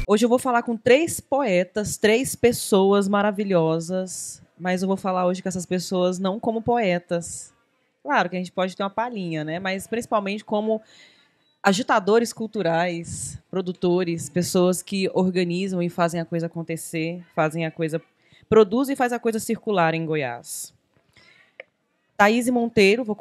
Hoje eu vou falar com 3 poetas, 3 pessoas maravilhosas, mas eu vou falar hoje com essas pessoas não como poetas. Claro que a gente pode ter uma palhinha, né? Mas principalmente como agitadores culturais, produtores, pessoas que organizam e fazem a coisa acontecer, fazem a coisa, produzem e faz a coisa circular em Goiás. Thaís Monteiro, vou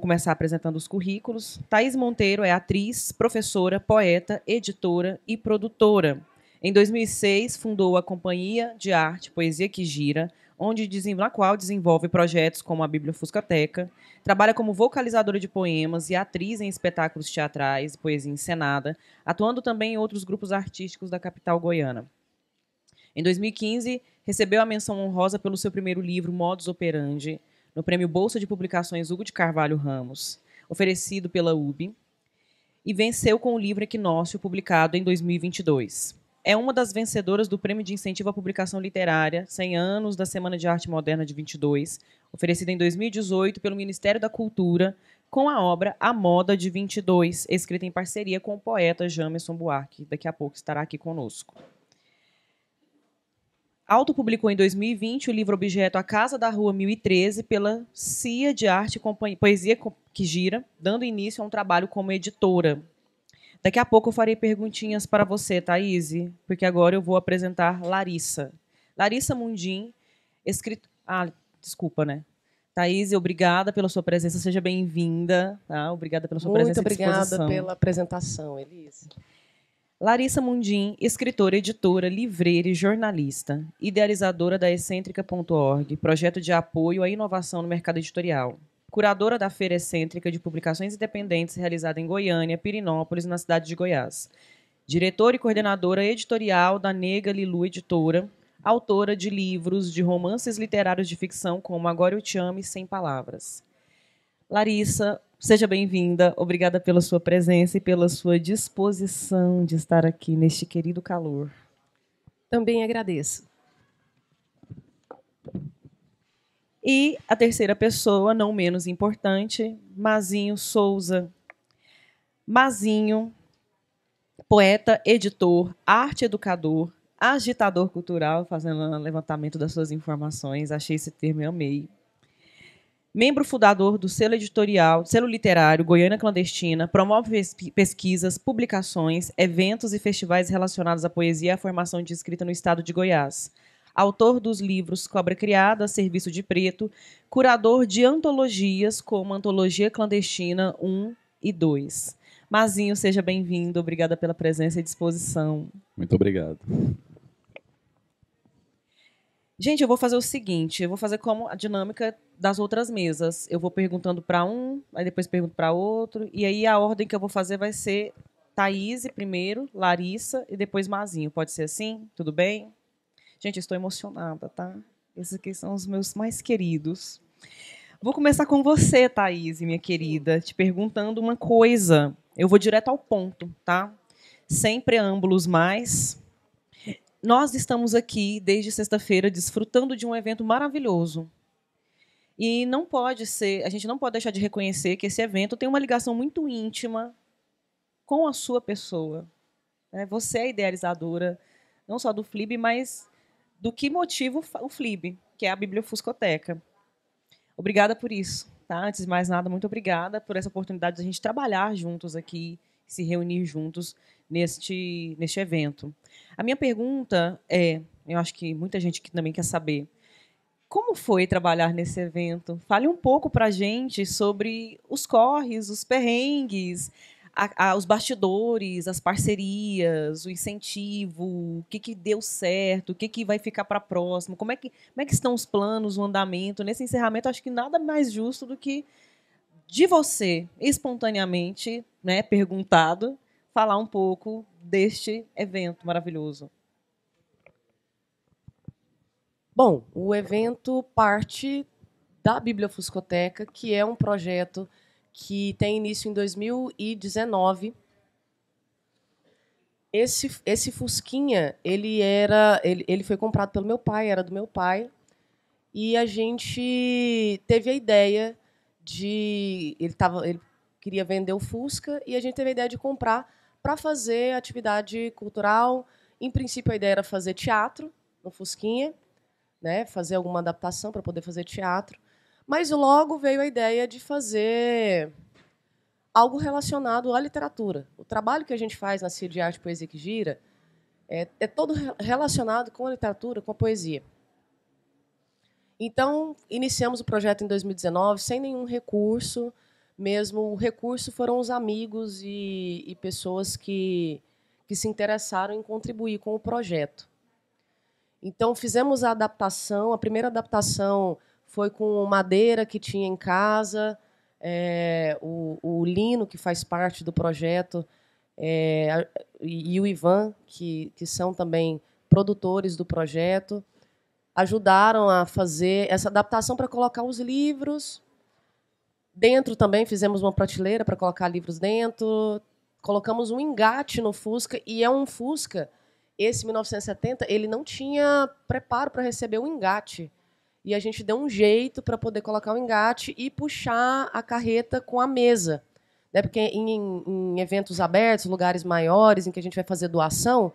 começar apresentando os currículos. Thaís Monteiro é atriz, professora, poeta, editora e produtora. Em 2006, fundou a Companhia de Arte Poesia que Gira, na qual desenvolve projetos como a Bibliofuscoteca, trabalha como vocalizadora de poemas e atriz em espetáculos teatrais e poesia encenada, atuando também em outros grupos artísticos da capital goiana. Em 2015, recebeu a menção honrosa pelo seu primeiro livro, Modus Operandi, no Prêmio Bolsa de Publicações Hugo de Carvalho Ramos, oferecido pela UB, e venceu com o livro Equinócio, publicado em 2022. É uma das vencedoras do Prêmio de Incentivo à Publicação Literária 100 anos da Semana de Arte Moderna de 22, oferecida em 2018 pelo Ministério da Cultura, com a obra A Moda de 22, escrita em parceria com o poeta Jamerson Buarque, que daqui a pouco estará aqui conosco. Autopublicou em 2020 o livro objeto A Casa da Rua 1013 pela CIA de Arte e Poesia que Gira, dando início a um trabalho como editora. Daqui a pouco eu farei perguntinhas para você, Thaís, porque agora eu vou apresentar Larissa. Larissa Mundim, desculpa, né? Thaís, obrigada pela sua presença, seja bem-vinda. Tá? Obrigada pela sua presença e disposição. Muito obrigada pela apresentação, Elise. Larissa Mundim, escritora, editora, livreira e jornalista, idealizadora da Excêntrica.org, projeto de apoio à inovação no mercado editorial. Curadora da Feira Excêntrica de Publicações Independentes, realizada em Goiânia, Pirinópolis e na cidade de Goiás. Diretora e coordenadora editorial da Nega Lilu Editora, autora de livros de romances literários de ficção como Agora Eu Te Amo e Sem Palavras. Larissa, seja bem-vinda. Obrigada pela sua presença e pela sua disposição de estar aqui neste querido calor. Também agradeço. E a terceira pessoa, não menos importante, Mazinho Souza. Mazinho, poeta, editor, arte educador, agitador cultural, fazendo um levantamento das suas informações. Achei esse termo e amei. Membro fundador do selo editorial, selo literário Goiânia Clandestina, promove pesquisas, publicações, eventos e festivais relacionados à poesia e à formação de escrita no estado de Goiás. Autor dos livros Cobra Criada, Serviço de Preto, curador de antologias como Antologia Clandestina 1 e 2. Mazinho, seja bem-vindo, obrigada pela presença e disposição. Muito obrigado. Gente, eu vou fazer o seguinte, eu vou fazer como a dinâmica das outras mesas. Eu vou perguntando para um, aí depois pergunto para outro, e aí a ordem que eu vou fazer vai ser Thaís primeiro, Larissa e depois Mazinho. Pode ser assim? Tudo bem? Gente, eu estou emocionada, tá? Esses aqui são os meus mais queridos. Vou começar com você, Thaís, minha querida, te perguntando uma coisa. Eu vou direto ao ponto, tá? Sem preâmbulos mais. Nós estamos aqui desde sexta-feira desfrutando de um evento maravilhoso. E não pode ser, a gente não pode deixar de reconhecer que esse evento tem uma ligação muito íntima com a sua pessoa. Você é idealizadora, não só do FLIB, mas do que motiva o FLIB, que é a Bibliofuscoteca. Obrigada por isso. Tá? Antes de mais nada, muito obrigada por essa oportunidade de a gente trabalhar juntos aqui, se reunir juntos neste evento. A minha pergunta é, eu acho que muita gente que também quer saber, como foi trabalhar nesse evento? Fale um pouco para a gente sobre os corres, os perrengues, os bastidores, as parcerias, o incentivo, o que deu certo, o que vai ficar para a próxima, como é que estão os planos, o andamento. Nesse encerramento, acho que nada mais justo do que de você, espontaneamente, né, perguntado, falar um pouco deste evento maravilhoso. Bom, o evento parte da Bibliofuscoteca, que é um projeto que tem início em 2019. Esse Fusquinha, ele foi comprado pelo meu pai, era do meu pai, e a gente teve a ideia de... Ele queria vender o Fusca, e a gente teve a ideia de comprar para fazer atividade cultural Em princípio, a ideia era fazer teatro no Fusquinha, né, fazer alguma adaptação para poder fazer teatro. Mas logo veio a ideia de fazer algo relacionado à literatura. O trabalho que a gente faz na CIA de Arte, Poesia que Gira é todo relacionado com a literatura, com a poesia. Então, iniciamos o projeto em 2019 sem nenhum recurso. Mesmo o recurso foram os amigos e pessoas que se interessaram em contribuir com o projeto. Então, fizemos a adaptação. A primeira adaptação foi com madeira que tinha em casa, o Lino, que faz parte do projeto, e o Ivan, que são também produtores do projeto, ajudaram a fazer essa adaptação para colocar os livros. Dentro também fizemos uma prateleira para colocar livros dentro. Colocamos um engate no Fusca, e é um Fusca, esse 1970, ele não tinha preparo para receber o engate. E a gente deu um jeito para poder colocar o engate e puxar a carreta com a mesa. Né? Porque em eventos abertos, lugares maiores, em que a gente vai fazer doação,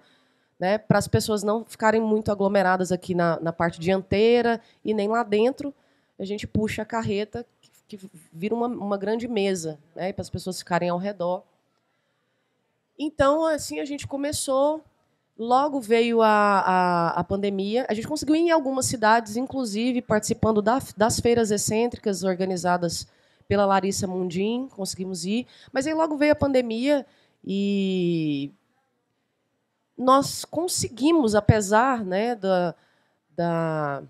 né, para as pessoas não ficarem muito aglomeradas aqui na parte dianteira e nem lá dentro, a gente puxa a carreta, que vira uma grande mesa, né, para as pessoas ficarem ao redor. Então, assim, a gente começou. Logo veio a pandemia. A gente conseguiu ir em algumas cidades, inclusive participando das feiras excêntricas organizadas pela Larissa Mundim, conseguimos ir. Mas aí logo veio a pandemia e nós conseguimos, apesar, né, da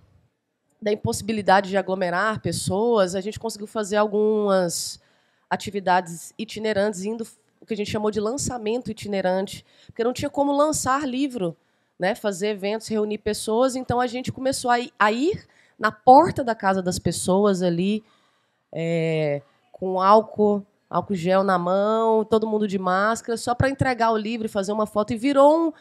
impossibilidade de aglomerar pessoas, a gente conseguiu fazer algumas atividades itinerantes, indo o que a gente chamou de lançamento itinerante, porque não tinha como lançar livro, né, fazer eventos, reunir pessoas, então a gente começou a ir na porta da casa das pessoas ali, com álcool gel na mão, todo mundo de máscara, só para entregar o livro e fazer uma foto, e virou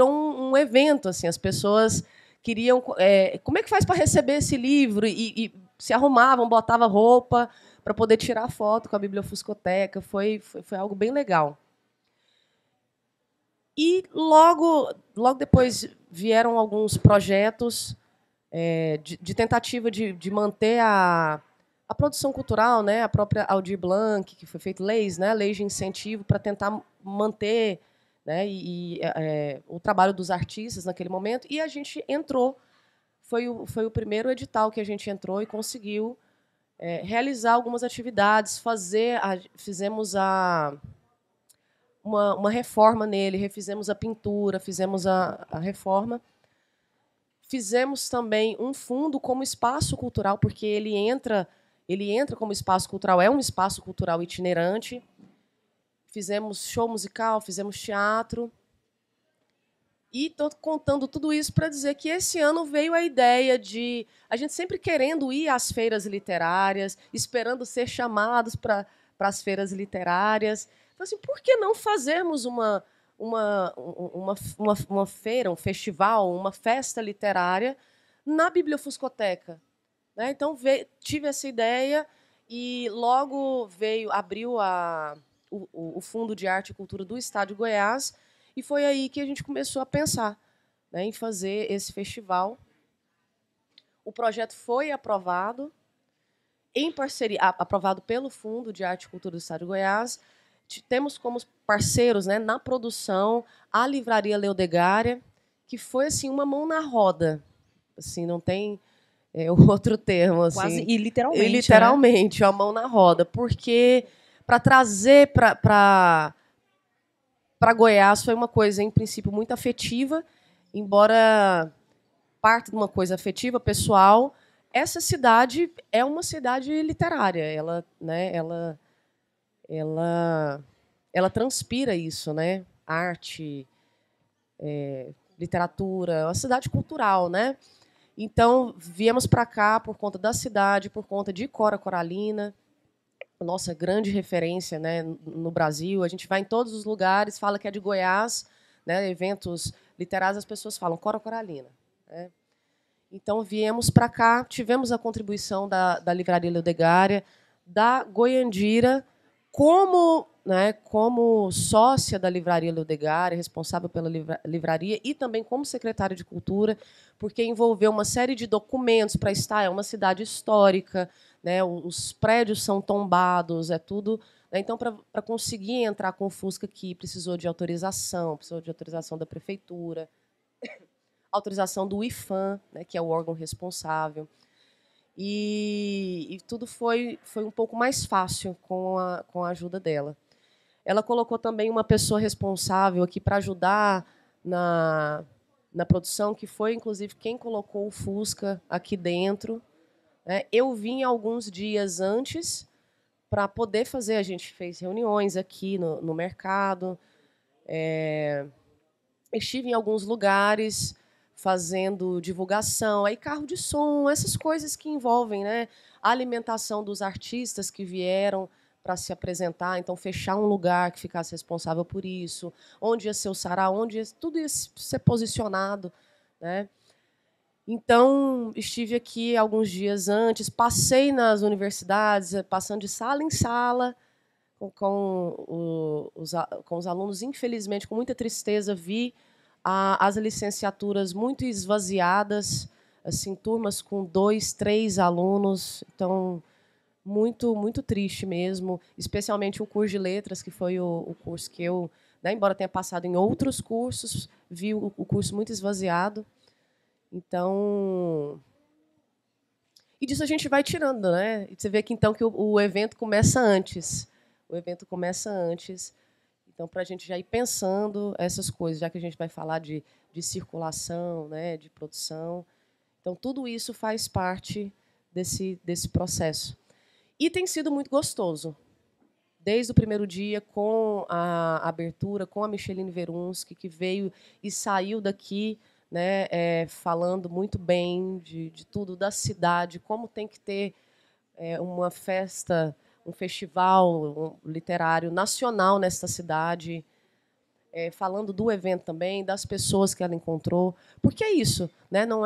um evento, assim, as pessoas queriam, como é que faz para receber esse livro, e se arrumavam, botavam roupa para poder tirar foto com a Bibliofuscoteca. Foi algo bem legal. E logo depois vieram alguns projetos de tentativa de manter a produção cultural, né, a própria Aldir Blanc, que foi feito leis, né, leis de incentivo para tentar manter, né, o trabalho dos artistas naquele momento. E a gente entrou, foi o primeiro edital que a gente entrou e conseguiu realizar algumas atividades, fizemos uma reforma nele, refizemos a pintura, fizemos a reforma. Fizemos também um fundo como espaço cultural, porque ele entra como espaço cultural, é um espaço cultural itinerante. Fizemos show musical, fizemos teatro. E estou contando tudo isso para dizer que esse ano veio a ideia de a gente sempre querendo ir às feiras literárias, esperando ser chamados para as feiras literárias. Falei assim, por que não fazermos uma feira, um festival, uma festa literária na Bibliofuscoteca? Né? Então tive essa ideia e logo abriu o Fundo de Arte e Cultura do Estado de Goiás. E foi aí que a gente começou a pensar, né, em fazer esse festival. O projeto foi aprovado, em parceria, aprovado pelo Fundo de Arte e Cultura do Estado de Goiás. Temos como parceiros, né, na produção a Livraria Leodegária, que foi assim, uma mão na roda. Assim, não tem outro termo. Assim. Quase, e literalmente. E literalmente, né? A mão na roda. Porque para trazer para Goiás foi uma coisa, em princípio, muito afetiva, embora parte de uma coisa afetiva, pessoal. Essa cidade é uma cidade literária. Ela transpira isso, né? Arte, literatura, é uma cidade cultural, né? Então, viemos para cá por conta da cidade, por conta de Cora Coralina, nossa grande referência, né, no Brasil. A gente vai em todos os lugares, fala que é de Goiás, né, eventos literários, as pessoas falam Cora Coralina. Né? Então, viemos para cá, tivemos a contribuição da Livraria Leodegária, da Goiandira, como sócia da Livraria Leodegar, responsável pela livraria, e também como secretária de Cultura, porque envolveu uma série de documentos para estar, é uma cidade histórica, né, os prédios são tombados, é tudo. Né, então, para conseguir entrar com o Fusca aqui, precisou de autorização da prefeitura, autorização do IFAM, né, que é o órgão responsável. E tudo foi um pouco mais fácil com a ajuda dela. Ela colocou também uma pessoa responsável aqui para ajudar na produção, que foi, inclusive, quem colocou o Fusca aqui dentro. Né? Eu vim alguns dias antes para poder fazer. A gente fez reuniões aqui no mercado. Estive em alguns lugares fazendo divulgação, aí carro de som, essas coisas que envolvem, né, a alimentação dos artistas que vieram para se apresentar, então fechar um lugar que ficasse responsável por isso, onde ia ser o sarau, tudo ia ser posicionado, né? Então, estive aqui alguns dias antes, passei nas universidades, passando de sala em sala, com os alunos, infelizmente, com muita tristeza, vi as licenciaturas muito esvaziadas, assim, turmas com 2, 3 alunos. Então, muito triste mesmo, especialmente o curso de letras, que foi o curso que eu, né, embora tenha passado em outros cursos, vi o curso muito esvaziado. Então, e disso a gente vai tirando, né? E você vê que então que o evento começa antes. O evento começa antes. Então, para a gente já ir pensando essas coisas, já que a gente vai falar de circulação, né, de produção. Então, tudo isso faz parte desse processo. E tem sido muito gostoso. Desde o primeiro dia, com a abertura, com a Micheline Verunski, que veio e saiu daqui, né, falando muito bem de tudo, da cidade, como tem que ter uma festa, um festival literário nacional nesta cidade, falando do evento também, das pessoas que ela encontrou. Porque é isso, né? Não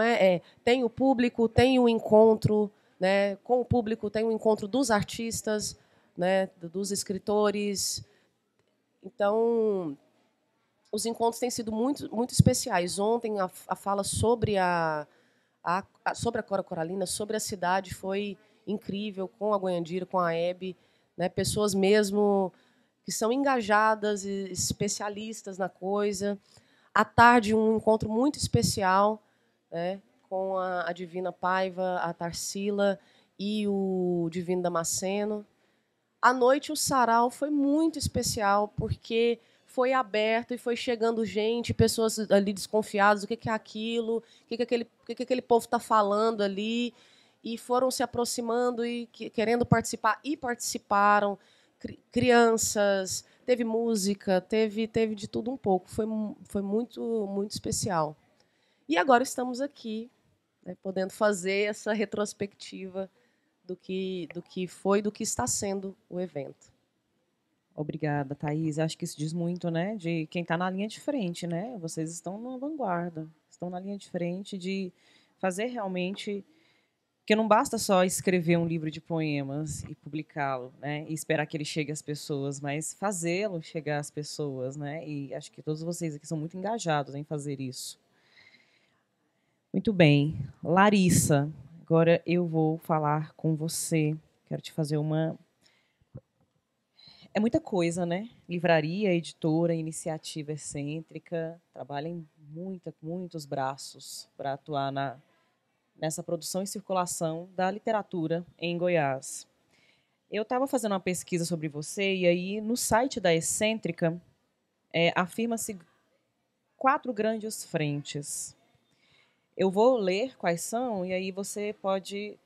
tem o público, tem o encontro, né? Com o público, tem o encontro dos artistas, né? Dos escritores. Então, os encontros têm sido muito especiais. Ontem, a fala sobre sobre a Cora Coralina, sobre a cidade, foi incrível, com a Goiandira, com a Hebe, né? Pessoas mesmo que são engajadas e especialistas na coisa. À tarde, um encontro muito especial, né? Com a Divina Paiva, a Tarsila e o Divino Damasceno. À noite, o sarau foi muito especial, porque foi aberto e foi chegando gente, pessoas ali desconfiadas do que é aquilo, o que aquele povo está falando ali, e foram se aproximando e querendo participar, e participaram. Crianças, teve música, teve de tudo um pouco. Foi muito especial. E agora estamos aqui, né, podendo fazer essa retrospectiva do que foi, do que está sendo o evento. Obrigada, Thaís. Acho que isso diz muito, né, de quem está na linha de frente, né? Vocês estão na vanguarda, estão na linha de frente de fazer realmente, porque não basta só escrever um livro de poemas e publicá-lo, né, e esperar que ele chegue às pessoas, mas fazê-lo chegar às pessoas, né? E acho que todos vocês aqui são muito engajados em fazer isso. Muito bem, Larissa. Agora eu vou falar com você. Quero te fazer uma. É muita coisa, né? Livraria, editora, iniciativa excêntrica, trabalha em muitos braços para atuar nessa produção e circulação da literatura em Goiás. Eu estava fazendo uma pesquisa sobre você e aí no site da Excêntrica afirma-se 4 grandes frentes. Eu vou ler quais são e aí você pode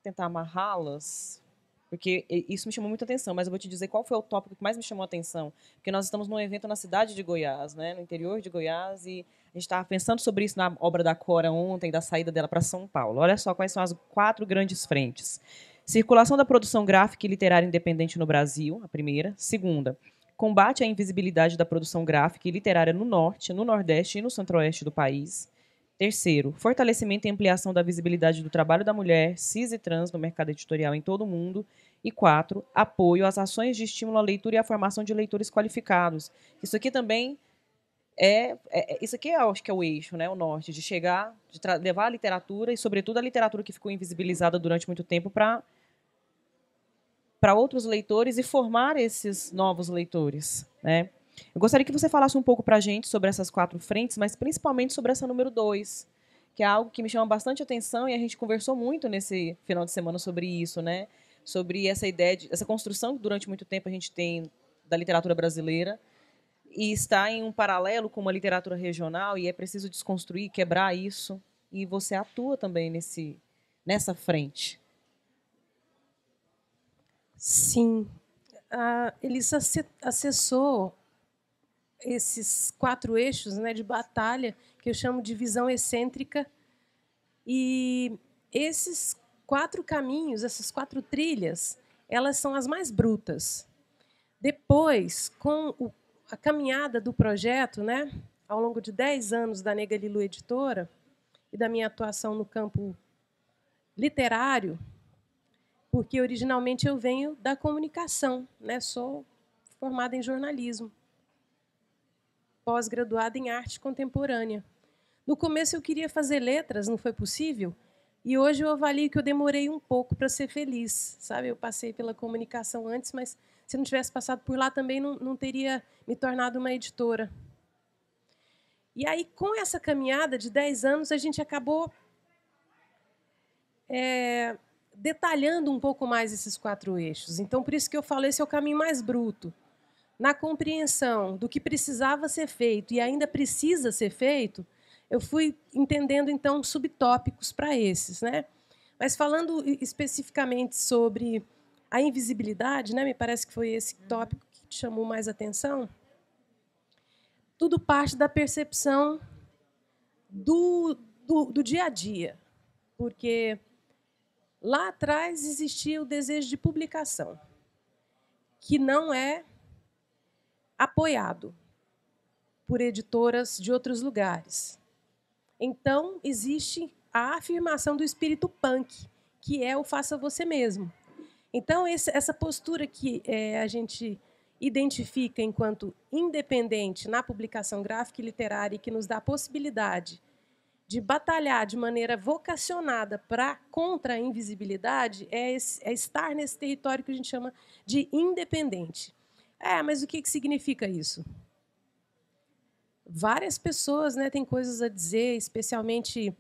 tentar amarrá-las, porque isso me chamou muita atenção, mas eu vou te dizer qual foi o tópico que mais me chamou a atenção, porque nós estamos num evento na cidade de Goiás, né, no interior de Goiás, e a gente estava pensando sobre isso na obra da Cora ontem, da saída dela para São Paulo. Olha só quais são as 4 grandes frentes. Circulação da produção gráfica e literária independente no Brasil, a primeira. Segunda, combate à invisibilidade da produção gráfica e literária no Norte, no Nordeste e no Centro-Oeste do país. Terceiro, fortalecimento e ampliação da visibilidade do trabalho da mulher cis e trans no mercado editorial em todo o mundo. E 4, apoio às ações de estímulo à leitura e à formação de leitores qualificados. Isso aqui também isso aqui acho que é o eixo, né, o norte, de chegar, de levar a literatura, e sobretudo a literatura que ficou invisibilizada durante muito tempo, para outros leitores e formar esses novos leitores, né? Eu gostaria que você falasse um pouco para a gente sobre essas 4 frentes, mas principalmente sobre essa número 2, que é algo que me chama bastante atenção, e a gente conversou muito nesse final de semana sobre isso, né? Sobre essa ideia, essa construção que durante muito tempo a gente tem da literatura brasileira, e está em um paralelo com uma literatura regional, e é preciso desconstruir, quebrar isso, e você atua também nessa frente. Sim. A Elissa acessou esses 4 eixos, né, de batalha, que eu chamo de visão excêntrica, e esses 4 caminhos, essas 4 trilhas, elas são as mais brutas. Depois, com a caminhada do projeto, né, ao longo de 10 anos da Nega Lilu Editora e da minha atuação no campo literário, porque originalmente eu venho da comunicação, né, sou formada em jornalismo, pós-graduada em arte contemporânea. No começo eu queria fazer letras, não foi possível, e hoje eu avalio que eu demorei um pouco para ser feliz, sabe? Eu passei pela comunicação antes, mas se não tivesse passado por lá também não teria me tornado uma editora. E aí, com essa caminhada de 10 anos, a gente acabou detalhando um pouco mais esses 4 eixos. Então, por isso que eu falo, esse é o caminho mais bruto. Na compreensão do que precisava ser feito e ainda precisa ser feito, eu fui entendendo, então, subtópicos para esses, né? Mas falando especificamente sobre a invisibilidade, né, me parece que foi esse tópico que te chamou mais atenção, tudo parte da percepção do dia a dia, porque lá atrás existia o desejo de publicação, que não é apoiado por editoras de outros lugares. Então, existe a afirmação do espírito punk, que é o faça você mesmo. Então, essa postura que a gente identifica enquanto independente na publicação gráfica e literária, e que nos dá a possibilidade de batalhar de maneira vocacionada contra a invisibilidade, é estar nesse território que a gente chama de independente. Mas o que significa isso? Várias pessoas, né, têm coisas a dizer, especialmente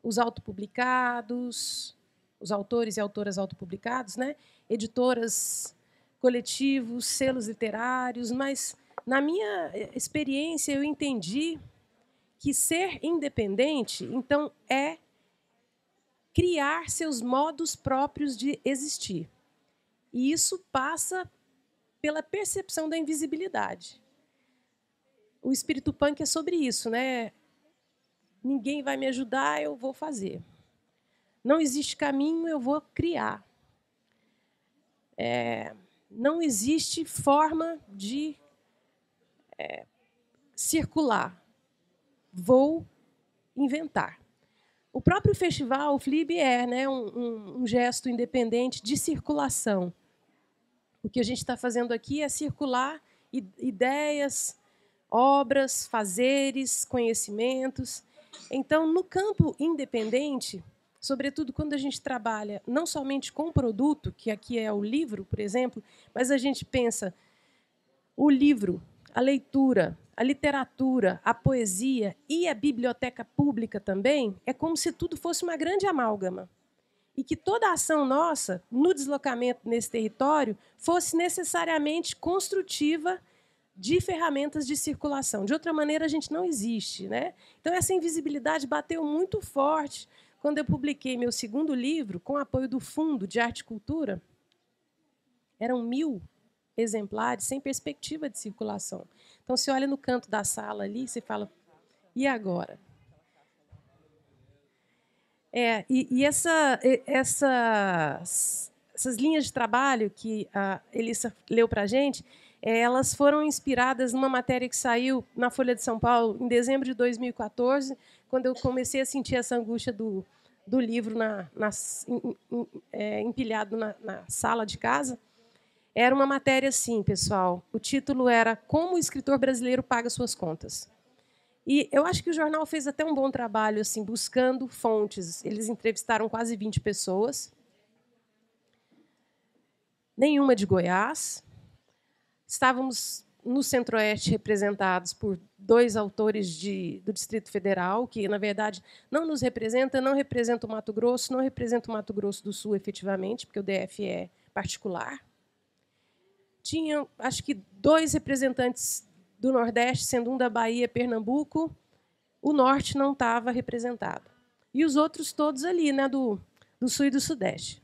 os autopublicados, os autores e autoras autopublicados, né, editoras, coletivos, selos literários, mas, na minha experiência, eu entendi que ser independente, então, é criar seus modos próprios de existir. E isso passa pela percepção da invisibilidade. O espírito punk é sobre isso, né? Ninguém vai me ajudar, eu vou fazer. Não existe caminho, eu vou criar. Não existe forma de circular. Vou inventar. O próprio festival, o FLIB, né, um gesto independente de circulação. O que a gente está fazendo aqui é circular ideias, obras, fazeres, conhecimentos. Então, no campo independente, sobretudo quando a gente trabalha não somente com o produto, que aqui é o livro, por exemplo, mas a gente pensa o livro, a leitura, a literatura, a poesia e a biblioteca pública também, é como se tudo fosse uma grande amálgama. E que toda a ação nossa, no deslocamento nesse território, fosse necessariamente construtiva de ferramentas de circulação. De outra maneira, a gente não existe, né? Então, essa invisibilidade bateu muito forte quando eu publiquei meu segundo livro, com apoio do Fundo de Arte e Cultura. Eram 1000 exemplares, sem perspectiva de circulação. Então, você olha no canto da sala ali, você fala, e agora? Essas linhas de trabalho que a Elissa leu para a gente, elas foram inspiradas numa matéria que saiu na Folha de São Paulo em dezembro de 2014, quando eu comecei a sentir essa angústia do livro empilhado na sala de casa. Era uma matéria assim, pessoal. O título era Como o escritor brasileiro paga suas contas. E eu acho que o jornal fez até um bom trabalho assim, buscando fontes. Eles entrevistaram quase 20 pessoas. Nenhuma de Goiás. Estávamos no Centro-Oeste representados por 2 autores do Distrito Federal, que, na verdade, não nos representa, não representa o Mato Grosso, não representa o Mato Grosso do Sul, efetivamente, porque o DF é particular. Tinha, acho que, 2 representantes do Nordeste, sendo um da Bahia, Pernambuco. O Norte não estava representado. E os outros todos ali, né, do Sul e do Sudeste.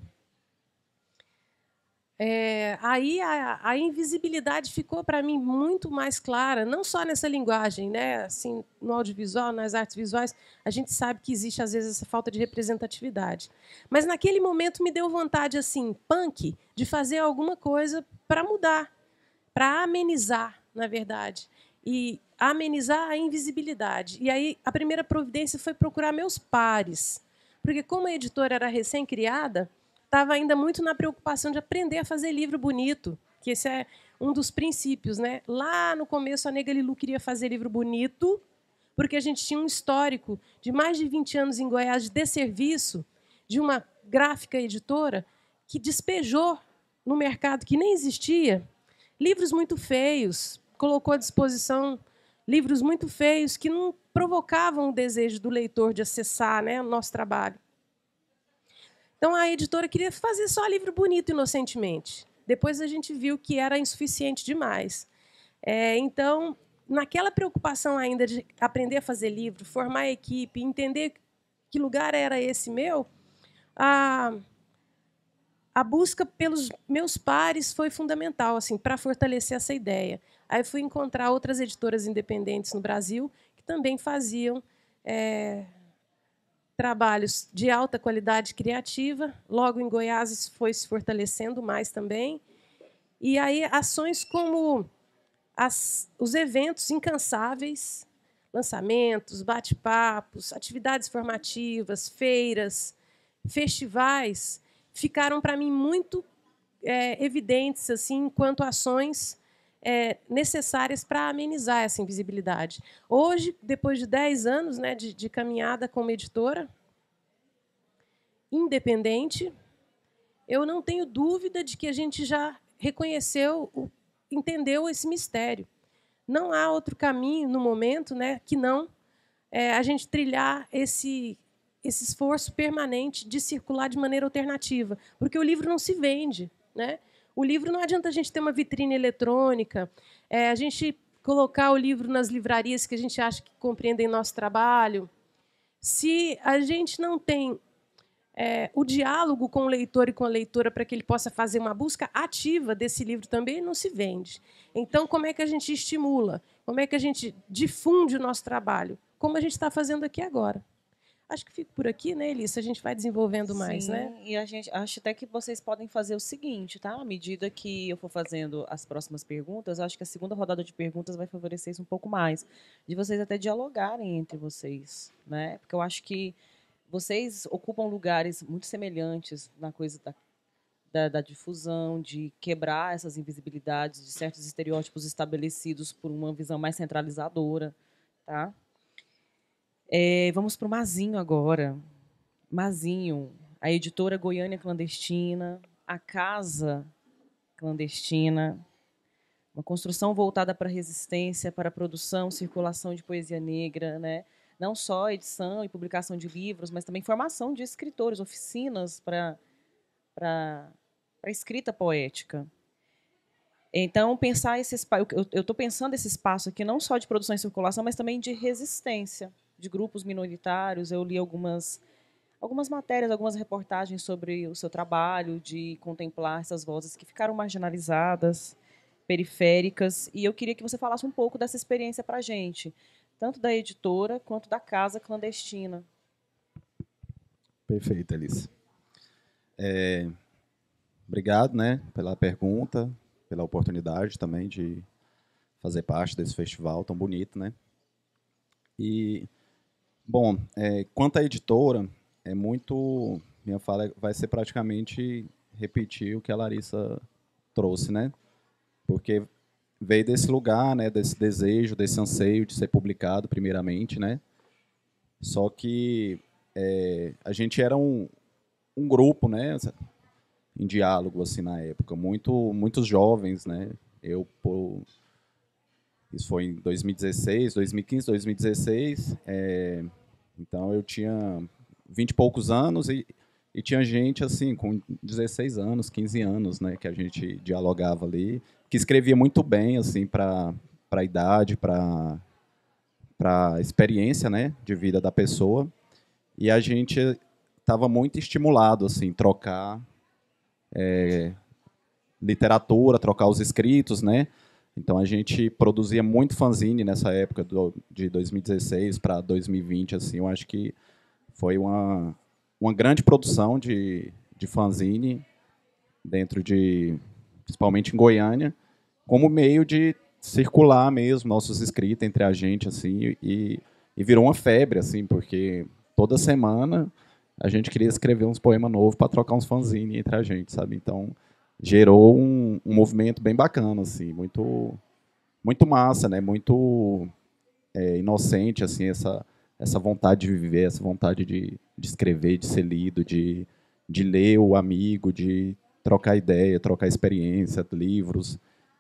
Aí a invisibilidade ficou para mim muito mais clara, não só nessa linguagem, né? Assim, no audiovisual, nas artes visuais, a gente sabe que existe às vezes essa falta de representatividade. Mas naquele momento me deu vontade assim, punk, de fazer alguma coisa para mudar, para amenizar, na verdade, e amenizar a invisibilidade. E aí a primeira providência foi procurar meus pares, porque como a editora era recém-criada, estava ainda muito na preocupação de aprender a fazer livro bonito, que esse é um dos princípios, né? Lá no começo, a Nega Lilu queria fazer livro bonito, porque a gente tinha um histórico de mais de 20 anos em Goiás de desserviço de uma gráfica editora que despejou no mercado que nem existia livros muito feios, colocou à disposição livros muito feios que não provocavam o desejo do leitor de acessar, né, o nosso trabalho. Então, a editora queria fazer só livro bonito, inocentemente. Depois a gente viu que era insuficiente demais. Então, naquela preocupação ainda de aprender a fazer livro, formar a equipe, entender que lugar era esse meu, a busca pelos meus pares foi fundamental assim, para fortalecer essa ideia. Aí fui encontrar outras editoras independentes no Brasil que também faziam trabalhos de alta qualidade criativa. Logo, em Goiás, isso foi se fortalecendo mais também. E aí ações como os eventos incansáveis, lançamentos, bate-papos, atividades formativas, feiras, festivais, ficaram para mim muito evidentes assim, enquanto ações necessárias para amenizar essa invisibilidade. Hoje, depois de 10 anos, né, de caminhada como editora independente, eu não tenho dúvida de que a gente já reconheceu, entendeu esse mistério. Não há outro caminho no momento, né, que não a gente trilhar esse esforço permanente de circular de maneira alternativa, porque o livro não se vende, né? O livro não adianta a gente ter uma vitrine eletrônica, a gente colocar o livro nas livrarias que a gente acha que compreendem nosso trabalho. Se a gente não tem o diálogo com o leitor e com a leitora para que ele possa fazer uma busca ativa desse livro também, não se vende. Então, como é que a gente estimula? Como é que a gente difunde o nosso trabalho? Como a gente está fazendo aqui agora. Acho que fico por aqui, né, Elissa? A gente vai desenvolvendo mais, Sim, né? E a gente acho até que vocês podem fazer o seguinte, tá? À medida que eu for fazendo as próximas perguntas, acho que a segunda rodada de perguntas vai favorecer isso um pouco mais, de vocês até dialogarem entre vocês, né? Porque eu acho que vocês ocupam lugares muito semelhantes na coisa da difusão, de quebrar essas invisibilidades de certos estereótipos estabelecidos por uma visão mais centralizadora, tá? Vamos para o Mazinho agora. Mazinho, a editora Goiânia Clandestina, a Casa Clandestina, uma construção voltada para a resistência, para a produção, circulação de poesia negra, né? Não só edição e publicação de livros, mas também formação de escritores, oficinas para escrita poética. Então, pensar esse espaço, eu estou pensando esse espaço aqui não só de produção e circulação, mas também de resistência, de grupos minoritários. Eu li algumas matérias, algumas reportagens sobre o seu trabalho, de contemplar essas vozes que ficaram marginalizadas, periféricas, e eu queria que você falasse um pouco dessa experiência para a gente, tanto da editora quanto da Casa Clandestina. Perfeito, Alice. Obrigado, né, pela pergunta, pela oportunidade também de fazer parte desse festival tão bonito, né? E, bom, quanto à editora, minha fala vai ser praticamente repetir o que a Larissa trouxe, né? Porque veio desse lugar, né, desse desejo, desse anseio de ser publicado primeiramente, né? Só que a gente era um grupo, né, em diálogo assim na época, muitos jovens, né? Isso foi em 2016, 2015, 2016. Então eu tinha 20 e poucos anos e tinha gente assim com 16 anos, 15 anos, né, que a gente dialogava ali, que escrevia muito bem assim para a idade, para a experiência, né, de vida da pessoa. E a gente estava muito estimulado assim, trocar literatura, trocar os escritos, né? Então a gente produzia muito fanzine nessa época de 2016 para 2020, assim. Eu acho que foi uma grande produção de fanzine dentro principalmente em Goiânia, como meio de circular mesmo nossos escritos entre a gente, assim, e virou uma febre, assim, porque toda semana a gente queria escrever uns poemas novos para trocar uns fanzine entre a gente, sabe? Então gerou um movimento bem bacana, assim, muito massa, né? Muito inocente, assim, essa vontade de viver, essa vontade de escrever, de ser lido, de ler o amigo, de trocar ideia, trocar experiência, livros.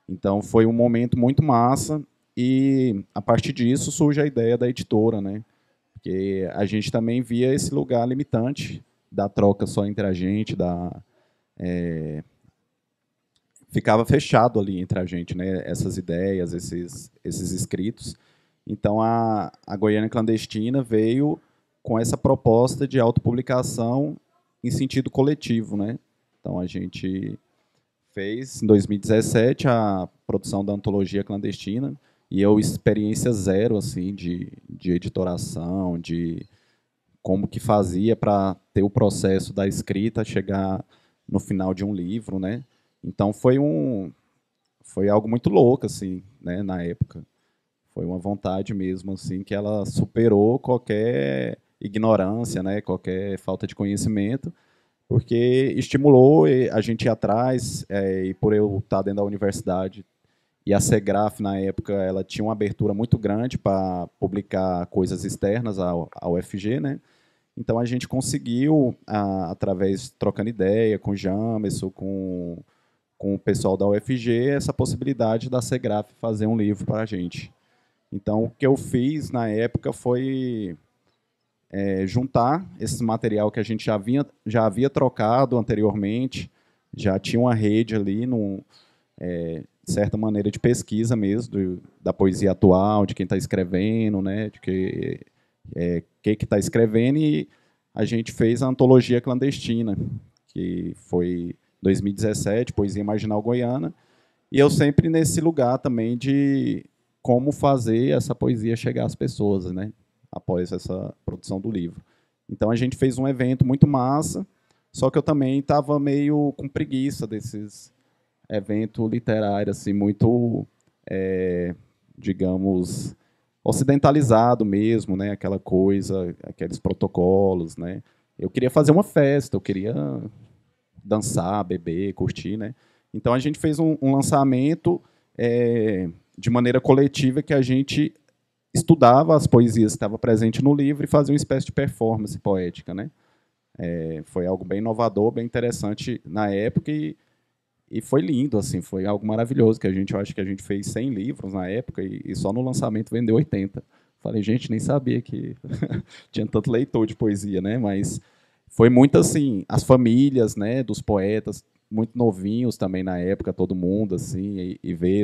Então foi um momento muito massa e a partir disso surge a ideia da editora, né? Porque a gente também via esse lugar limitante da troca só entre a gente, ficava fechado ali entre a gente, né? Essas ideias, esses escritos. Então a Goiânia Clandestina veio com essa proposta de autopublicação em sentido coletivo, né? Então a gente fez em 2017 a produção da antologia clandestina e eu experiência zero assim de editoração, de como que fazia para ter o processo da escrita chegar no final de um livro, né? Então foi algo muito louco assim, né, na época. Foi uma vontade mesmo assim que ela superou qualquer ignorância, né, qualquer falta de conhecimento, porque estimulou a gente ir atrás, e por eu estar dentro da universidade e a Segraf na época ela tinha uma abertura muito grande para publicar coisas externas ao UFG, né? Então a gente conseguiu através trocando ideia com o Jamerson, com o pessoal da UFG, essa possibilidade da Segraf fazer um livro para a gente. Então, o que eu fiz na época foi juntar esse material que a gente já havia trocado anteriormente, já tinha uma rede ali, certa maneira de pesquisa mesmo, da poesia atual, de quem está escrevendo, né, de que está escrevendo, e a gente fez a antologia clandestina, que foi 2017, Poesia Marginal Goiana, e eu sempre nesse lugar também de como fazer essa poesia chegar às pessoas, né, após essa produção do livro. Então a gente fez um evento muito massa, só que eu também estava meio com preguiça desses eventos literários, assim, muito, digamos, ocidentalizado mesmo, né, aquela coisa, aqueles protocolos, né. Eu queria fazer uma festa, eu queria dançar, beber, curtir, né? Então a gente fez um lançamento de maneira coletiva, que a gente estudava as poesias que estavam presentes no livro e fazia uma espécie de performance poética, né? Foi algo bem inovador, bem interessante na época e foi lindo, assim, foi algo maravilhoso, que eu acho que a gente fez 100 livros na época e só no lançamento vendeu 80. Falei, gente, nem sabia que tinha tanto leitor de poesia, né? Mas foi muito assim, as famílias, né, dos poetas, muito novinhos também na época, todo mundo, assim, e ver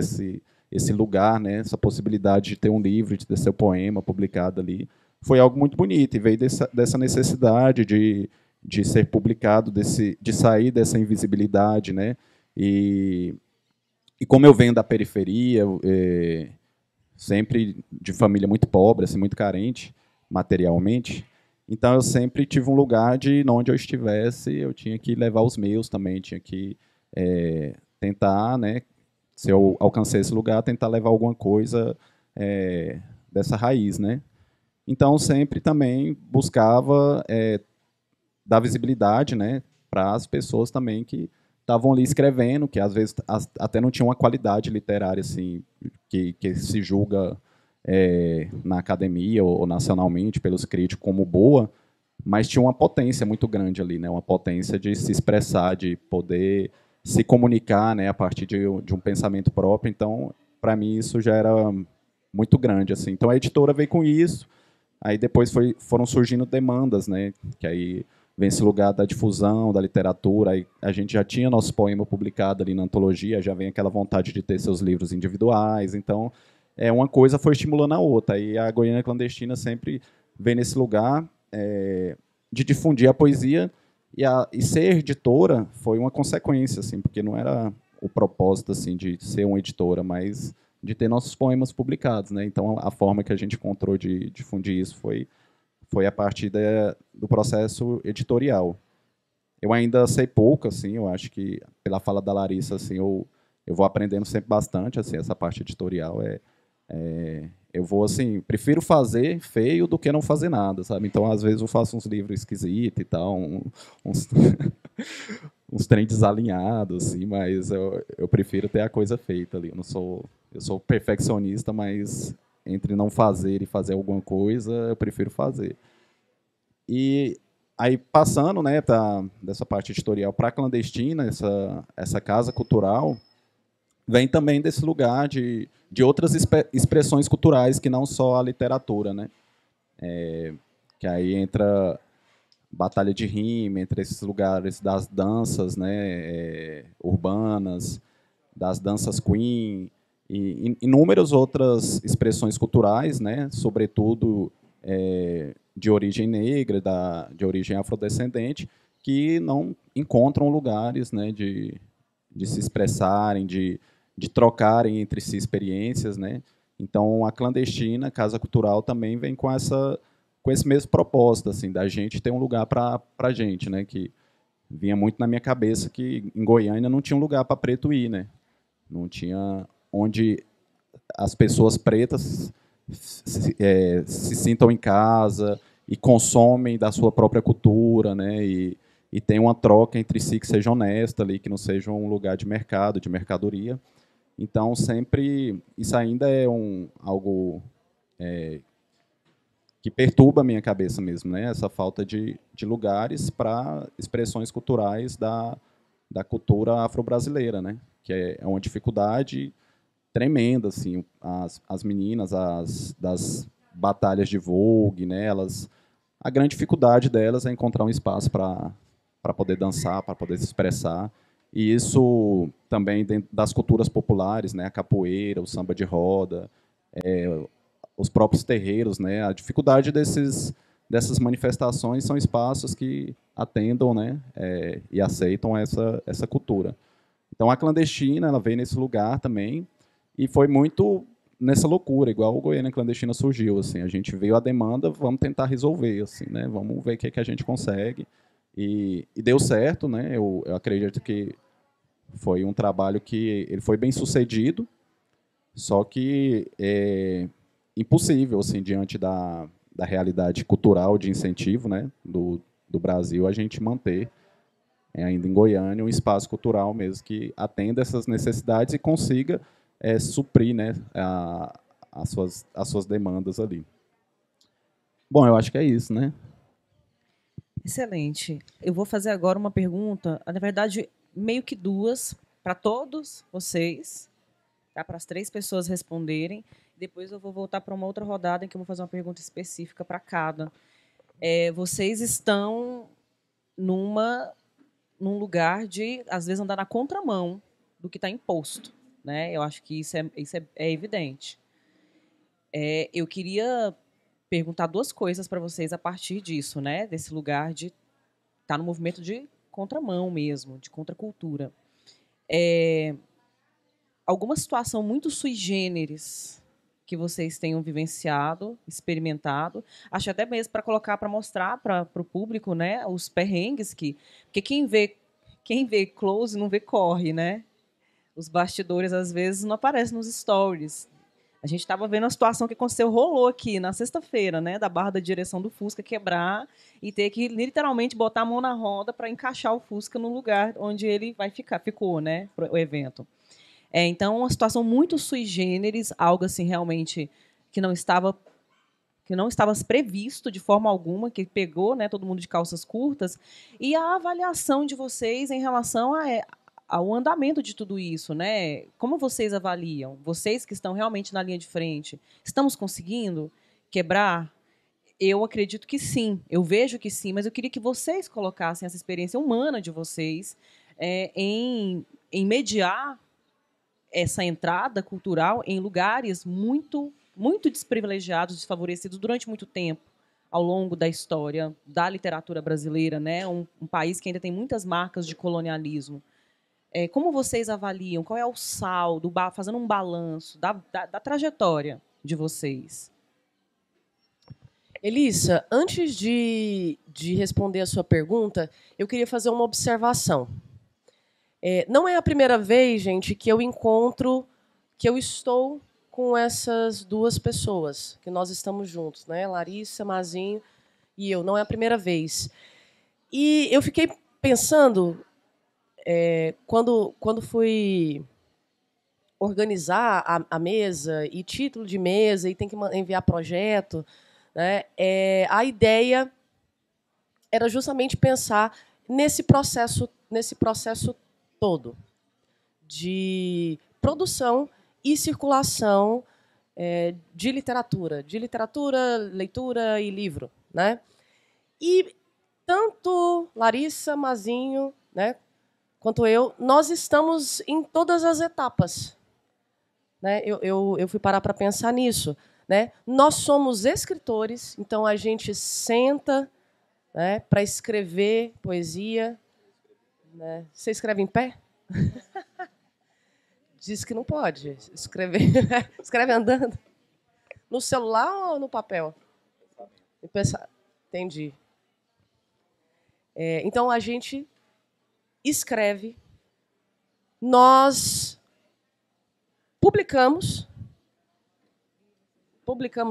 esse lugar, né, essa possibilidade de ter um livro, de ter seu poema publicado ali, foi algo muito bonito, e veio dessa necessidade de ser publicado, de sair dessa invisibilidade, né, e como eu venho da periferia, sempre de família muito pobre, assim, muito carente materialmente, então eu sempre tive um lugar de onde eu estivesse, eu tinha que levar os meus também, tinha que tentar, né, se eu alcancei esse lugar, tentar levar alguma coisa dessa raiz, né? Então sempre também buscava dar visibilidade, né, para as pessoas também que estavam ali escrevendo, que às vezes até não tinham uma qualidade literária assim que se julga na academia ou nacionalmente pelos críticos como boa, mas tinha uma potência muito grande ali, né, uma potência de se expressar, de poder se comunicar, né, a partir de um pensamento próprio. Então, para mim isso já era muito grande assim. Então a editora veio com isso. Aí depois foram surgindo demandas, né? Que aí vem esse lugar da difusão, da literatura. Aí a gente já tinha nosso poema publicado ali na antologia, já vem aquela vontade de ter seus livros individuais. Então, uma coisa foi estimulando a outra. Aí a Goiânia Clandestina sempre vem nesse lugar de difundir a poesia e ser editora foi uma consequência, assim, porque não era o propósito assim de ser uma editora, mas de ter nossos poemas publicados, né? Então a forma que a gente encontrou de difundir isso foi a partir do processo editorial. Eu ainda sei pouco, assim, eu acho que pela fala da Larissa, assim, eu vou aprendendo sempre bastante, assim, essa parte editorial eu vou assim, prefiro fazer feio do que não fazer nada, sabe? Então às vezes eu faço uns livros esquisitos e tal, uns uns trem desalinhados, assim, mas eu prefiro ter a coisa feita ali. Eu sou perfeccionista, mas entre não fazer e fazer alguma coisa, eu prefiro fazer. E aí passando, né, dessa parte editorial para a clandestina, essa casa cultural vem também desse lugar de outras expressões culturais que não só a literatura, né? Que aí entra batalha de rima, entre esses lugares das danças, né, urbanas, das danças queen e inúmeras outras expressões culturais, né, sobretudo de origem negra, de origem afrodescendente, que não encontram lugares, né, de se expressarem, de trocarem entre si experiências, né. Então a clandestina, Casa Cultural, também vem com esse mesmo propósito, assim, da gente ter um lugar para a gente, né, que vinha muito na minha cabeça que em Goiânia não tinha um lugar para preto ir, né, não tinha onde as pessoas pretas se sintam em casa e consomem da sua própria cultura, né, e tem uma troca entre si que seja honesta ali, que não seja um lugar de mercado, de mercadoria. Então sempre isso ainda é algo que perturba a minha cabeça mesmo, né? Essa falta de lugares para expressões culturais da cultura afro-brasileira, né? Que é uma dificuldade tremenda, assim, as meninas das batalhas de Vogue, né? A grande dificuldade delas é encontrar um espaço para poder dançar, para poder se expressar. E isso também dentro das culturas populares, né? A capoeira, o samba de roda, os próprios terreiros, né? A dificuldade dessas manifestações são espaços que atendam, né? E aceitam essa cultura. Então a clandestina ela veio nesse lugar também e foi muito nessa loucura, igual o Goiânia Clandestina surgiu, assim, a gente veio a demanda, vamos tentar resolver, assim, né? Vamos ver o que a gente consegue e deu certo, né? Eu acredito que foi um trabalho que ele foi bem sucedido, só que impossível, assim, diante da realidade cultural de incentivo, né, do Brasil, a gente manter ainda em Goiânia um espaço cultural mesmo que atenda essas necessidades e consiga suprir, né, as suas demandas ali. Bom, eu acho que é isso, né? Excelente. Eu vou fazer agora uma pergunta, na verdade, meio que duas, para todos vocês, tá? Para as 3 pessoas responderem. Depois eu vou voltar para uma outra rodada em que eu vou fazer uma pergunta específica para cada. Vocês estão num lugar de, às vezes, andar na contramão do que está imposto, né? Eu acho que isso é evidente. Eu queria perguntar 2 coisas para vocês a partir disso, né? Desse lugar de estar no movimento de contramão mesmo, de contracultura. Alguma situação muito sui generis que vocês tenham vivenciado, experimentado, acho até mesmo para colocar, para mostrar para o público, né, os perrengues porque quem vê close não vê corre, né? Os bastidores às vezes não aparecem nos stories. A gente estava vendo a situação que aconteceu, rolou aqui na sexta-feira, né, da barra da direção do Fusca quebrar e ter que literalmente botar a mão na roda para encaixar o Fusca no lugar onde ele vai ficar, ficou, né, o evento. Então, uma situação muito sui generis, algo assim realmente que não estava previsto de forma alguma, que pegou, né, todo mundo de calças curtas, e a avaliação de vocês em relação ao andamento de tudo isso, né? Como vocês avaliam? Vocês que estão realmente na linha de frente, estamos conseguindo quebrar? Eu acredito que sim, eu vejo que sim, mas eu queria que vocês colocassem essa experiência humana de vocês em mediar essa entrada cultural em lugares muito desprivilegiados, desfavorecidos durante muito tempo, ao longo da história da literatura brasileira, né? Um país que ainda tem muitas marcas de colonialismo. Como vocês avaliam? Qual é o saldo, fazendo um balanço da trajetória de vocês? Elissa, antes de responder a sua pergunta, eu queria fazer uma observação. Não é a primeira vez, gente, que eu estou com essas duas pessoas, que nós estamos juntos, né? Larissa, Mazinho e eu. Não é a primeira vez. E eu fiquei pensando, quando fui organizar a mesa, e título de mesa, e tem que enviar projeto, né? A ideia era justamente pensar nesse processo todo de produção e circulação de literatura, leitura e livro, né? E tanto Larissa, Mazinho, né, quanto eu, nós estamos em todas as etapas, né? Eu fui parar para pensar nisso, né? Nós somos escritores, então a gente senta, né, para escrever poesia, né? Você escreve em pé? Diz que não pode escrever. Escreve andando. No celular ou no papel? Entendi. Então, a gente escreve, nós publicamos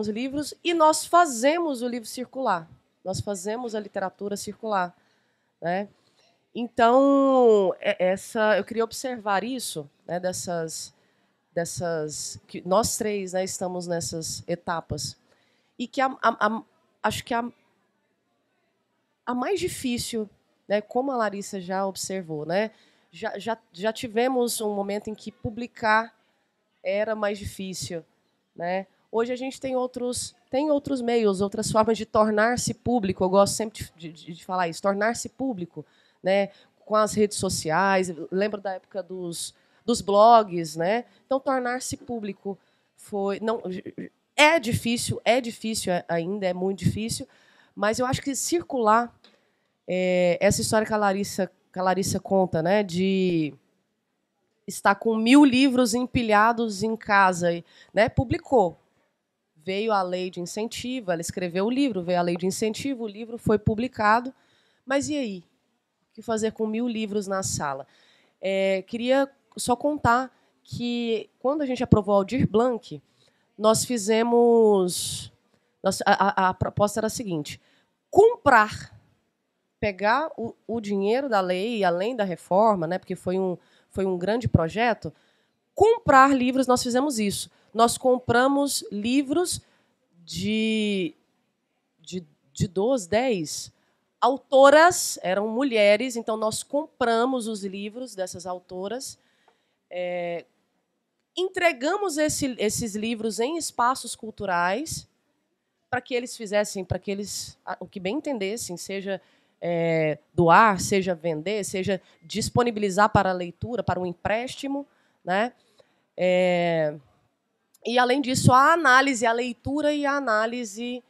livros e nós fazemos o livro circular. Nós fazemos a literatura circular, né? Então, eu queria observar isso, né, que nós três, né, estamos nessas etapas. E que acho que a mais difícil, né, como a Larissa já observou, né, já tivemos um momento em que publicar era mais difícil, né? Hoje a gente tem outros meios, outras formas de tornar-se público. Eu gosto sempre de falar isso, tornar-se público, né, com as redes sociais. Lembro da época dos blogs, né? Então, tornar-se público é difícil ainda, é muito difícil, mas eu acho que circular, essa história que a Larissa conta, né, de estar com 1000 livros empilhados em casa, né, publicou. Veio a lei de incentivo, ela escreveu o livro, veio a lei de incentivo, o livro foi publicado, mas e aí? O que fazer com 1000 livros na sala? Queria só contar que, quando a gente aprovou o Aldir Blanc, nós fizemos... A proposta era a seguinte: pegar o dinheiro da lei, além da reforma, né, porque foi um grande projeto, comprar livros. Nós fizemos isso. Nós compramos livros de 12, 10 autoras, eram mulheres, então nós compramos os livros dessas autoras, entregamos esses livros em espaços culturais para que eles fizessem, para que eles, o que bem entendessem, seja doar, seja vender, seja disponibilizar para a leitura, para o empréstimo, né? E, além disso, a análise, a leitura e a análise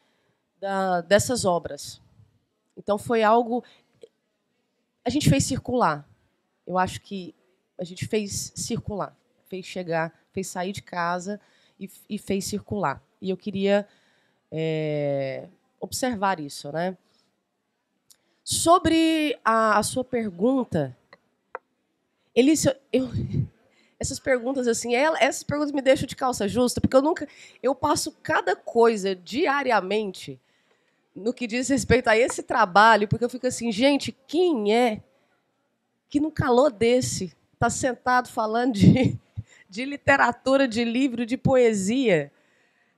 dessas obras. Então, foi algo... A gente fez circular. Eu acho que a gente fez circular. Fez chegar, fez sair de casa e fez circular. E eu queria observar isso, né? Sobre a sua pergunta, Elissa, essas perguntas, assim, essas perguntas me deixam de calça justa, porque eu passo cada coisa diariamente no que diz respeito a esse trabalho, porque eu fico assim, gente, quem é que no calor desse está sentado falando de literatura, de livro, de poesia,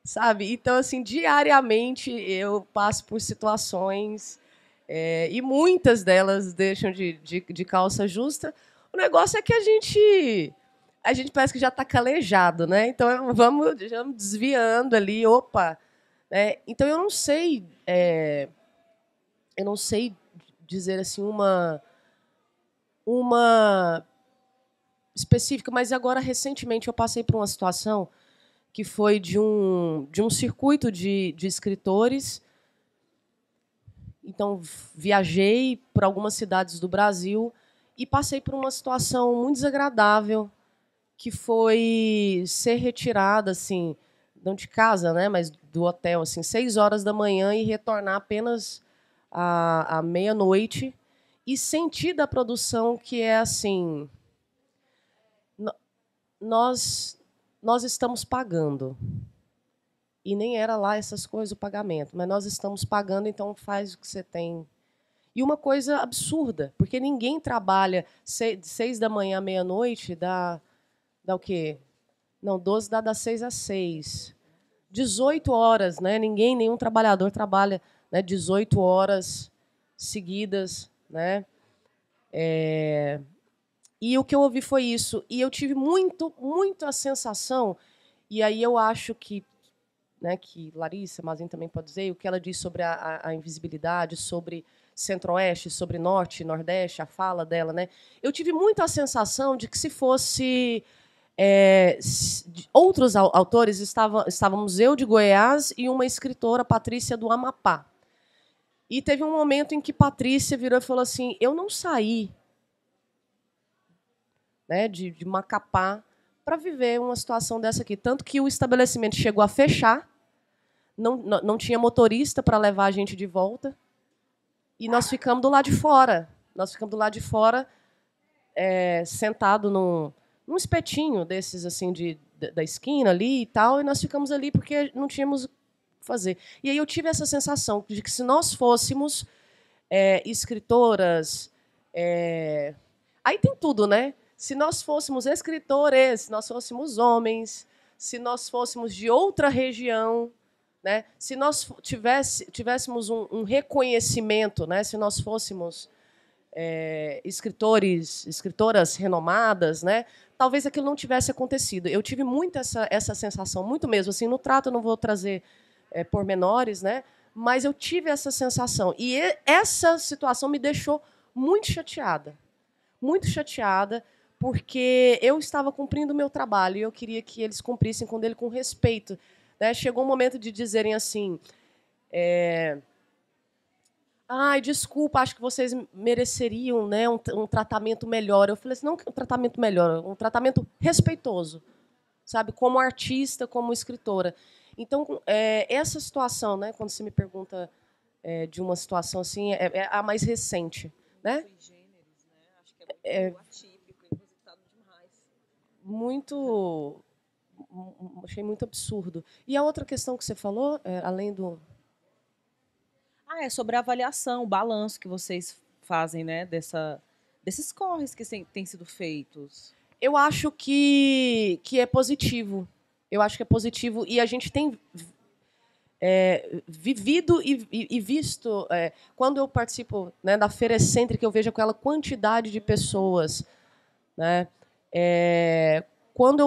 sabe? Então, assim, diariamente eu passo por situações e muitas delas deixam de calça justa. O negócio é que a gente parece que já está calejado, né? Então, vamos desviando ali, opa. Né? Então, eu não sei dizer assim uma específica, mas agora, recentemente, eu passei por uma situação que foi de um circuito de escritores. Então, viajei por algumas cidades do Brasil e passei por uma situação muito desagradável, que foi ser retirada, assim, não de casa, né, mas do hotel, assim, 6 horas da manhã e retornar apenas à meia-noite e sentir da produção que é assim, nós estamos pagando. E nem era lá essas coisas, o pagamento. Mas nós estamos pagando, então faz o que você tem. E uma coisa absurda, porque ninguém trabalha de 6 da manhã à meia-noite, dá o quê? Não, 12 dá das 6 às 6. 18 horas, né? Nenhum trabalhador trabalha, né, 18 horas seguidas, né? E o que eu ouvi foi isso. E eu tive muito a sensação, e aí eu acho que, né, que Larissa Mazin também pode dizer, o que ela diz sobre a invisibilidade, sobre Centro-Oeste, sobre Norte e Nordeste, a fala dela, né? Eu tive muito a sensação de que se fosse outros autores, estávamos eu de Goiás e uma escritora, Patrícia, do Amapá. E teve um momento em que Patrícia virou e falou assim, eu não saí, né, de Macapá para viver uma situação dessa aqui. Tanto que o estabelecimento chegou a fechar, não tinha motorista para levar a gente de volta, e nós ficamos do lado de fora. Nós ficamos do lado de fora, sentado num espetinho desses assim da esquina ali e tal, e nós ficamos ali porque não tínhamos o que fazer. E aí eu tive essa sensação de que se nós fôssemos escritoras... Aí tem tudo, né? Se nós fôssemos escritores, se nós fôssemos homens, se nós fôssemos de outra região, né? Se nós tivéssemos um reconhecimento, né? Se nós fôssemos escritoras renomadas, né? Talvez aquilo não tivesse acontecido. Eu tive muito essa sensação, muito mesmo. Assim, no trato eu não vou trazer pormenores, né? Mas eu tive essa sensação. E essa situação me deixou muito chateada. Muito chateada, porque eu estava cumprindo o meu trabalho e eu queria que eles cumprissem com respeito. Né? Chegou um momento de dizerem assim, ai, desculpa, acho que vocês mereceriam, né, um tratamento melhor. Eu falei assim, não um tratamento melhor, um tratamento respeitoso, sabe, como artista, como escritora. Então, essa situação, né, quando você me pergunta de uma situação assim, é a mais recente, né? É atípico, inusitado demais. Achei muito absurdo. E a outra questão que você falou, além do... É sobre a avaliação, o balanço que vocês fazem, né, desses corres que têm sido feitos. Eu acho que é positivo. Eu acho que é positivo. E a gente tem vivido e visto... quando eu participo, né, da Feira Excêntrica, eu vejo aquela quantidade de pessoas. Né? Quando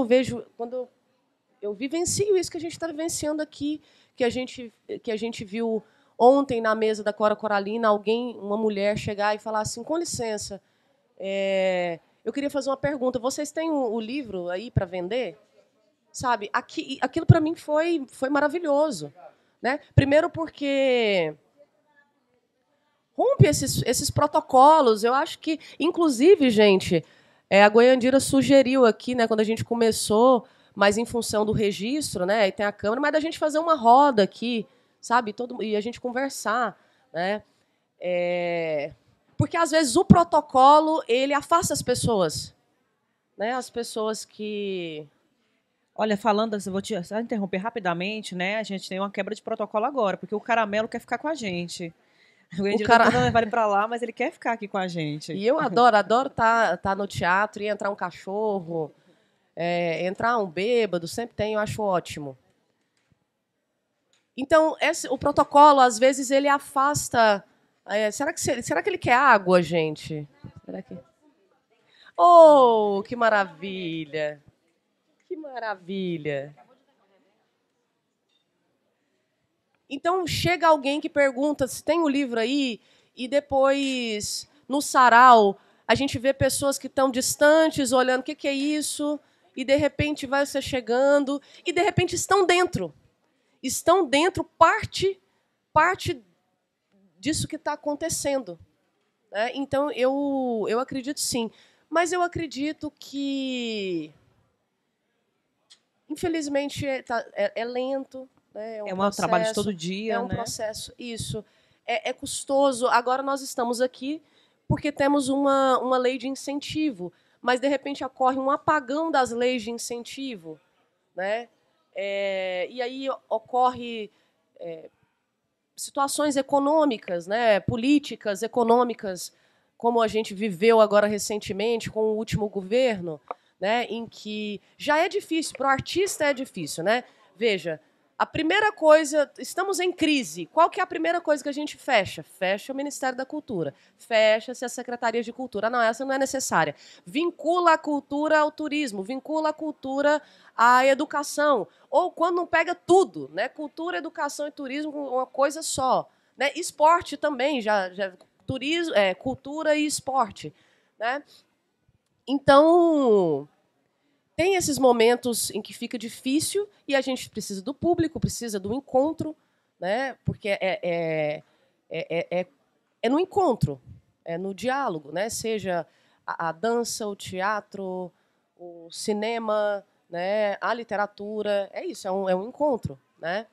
eu vivencio isso que a gente está vivenciando aqui, que a gente viu ontem na mesa da Cora Coralina, uma mulher chegar e falar assim, com licença, eu queria fazer uma pergunta, vocês têm o livro aí para vender? Sabe, aquilo para mim foi maravilhoso. Né? Primeiro porque rompe esses protocolos. Eu acho que, inclusive, gente, a Goiandira sugeriu aqui, né, quando a gente começou, mas em função do registro, né, aí tem a câmera, mas da gente fazer uma roda aqui, sabe, e a gente conversar, né, porque às vezes o protocolo ele afasta as pessoas, né? As pessoas que... Olha, falando, vou te só interromper rapidamente, né? A gente tem uma quebra de protocolo agora, porque o Caramelo quer ficar com a gente. O Endir tá tentando levar ele pra lá, mas ele quer ficar aqui com a gente. E eu adoro tá no teatro e entrar um cachorro, entrar um bêbado, sempre tem, eu acho ótimo. Então, o protocolo, às vezes, ele afasta... será que ele quer água, gente? Será que... Oh, que maravilha! Que maravilha! Então, chega alguém que pergunta se tem um livro aí, e depois, no sarau, a gente vê pessoas que estão distantes, olhando o que é isso, e de repente vai você chegando, e de repente estão dentro. Estão dentro, parte disso que está acontecendo. Né? Então, eu acredito sim. Mas eu acredito que, infelizmente, é lento. Né? É um trabalho de todo dia. É um processo, isso. É custoso. Agora nós estamos aqui porque temos uma lei de incentivo, mas, de repente, ocorre um apagão das leis de incentivo. Né? E aí ocorre situações econômicas, né? Políticas econômicas, como a gente viveu agora recentemente com o último governo, né? Em que já é difícil, para o artista é difícil. Né? Veja, a primeira coisa, estamos em crise. Qual que é a primeira coisa que a gente fecha? Fecha o Ministério da Cultura. Fecha-se a Secretaria de Cultura. Não, essa não é necessária. Vincula a cultura ao turismo, vincula a cultura à educação. Ou quando não pega tudo, né? Cultura, educação e turismo, uma coisa só. Né? Esporte também, turismo, cultura e esporte. Né? Então... tem esses momentos em que fica difícil e a gente precisa do público, precisa do encontro, né? Porque é no encontro, é no diálogo, né? Seja a dança, o teatro, o cinema, né? A literatura, é isso, é um encontro, né?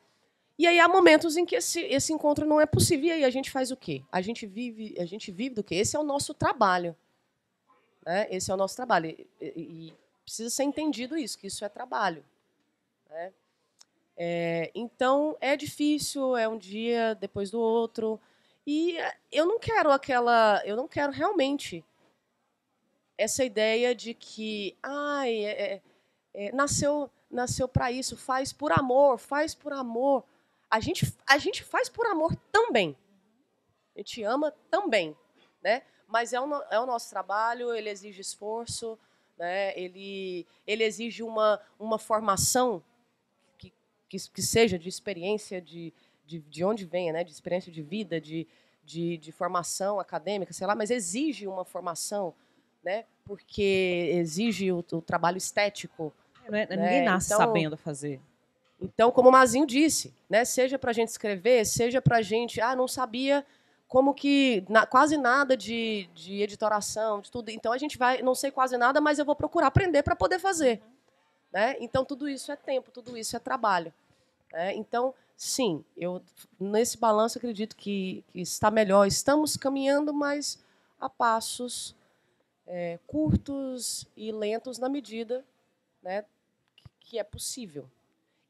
E aí há momentos em que esse encontro não é possível. E aí a gente faz o quê? A gente vive do quê? Esse é o nosso trabalho, né? Esse é o nosso trabalho. E precisa ser entendido isso, que isso é trabalho. Né? Então, é difícil, é um dia depois do outro. E eu não quero realmente essa ideia de que nasceu para isso, faz por amor, faz por amor. A gente faz por amor também. A gente ama também. Né? Mas é o nosso trabalho, ele exige esforço, né? Ele exige uma formação que seja de experiência, de onde venha, né? De experiência de vida, de formação acadêmica, sei lá, mas exige uma formação, né? Porque exige o trabalho estético. Né? Ninguém nasce sabendo fazer. Então, como o Mazinho disse, né? Seja para a gente escrever, seja para a gente... não sabia... como que quase nada de editoração, de tudo. Então, a gente não sei quase nada, mas eu vou procurar aprender para poder fazer. Né? Então, tudo isso é tempo, tudo isso é trabalho. Né? Então, sim, eu nesse balanço acredito que está melhor. Estamos caminhando, mas a passos curtos e lentos na medida, né, que é possível.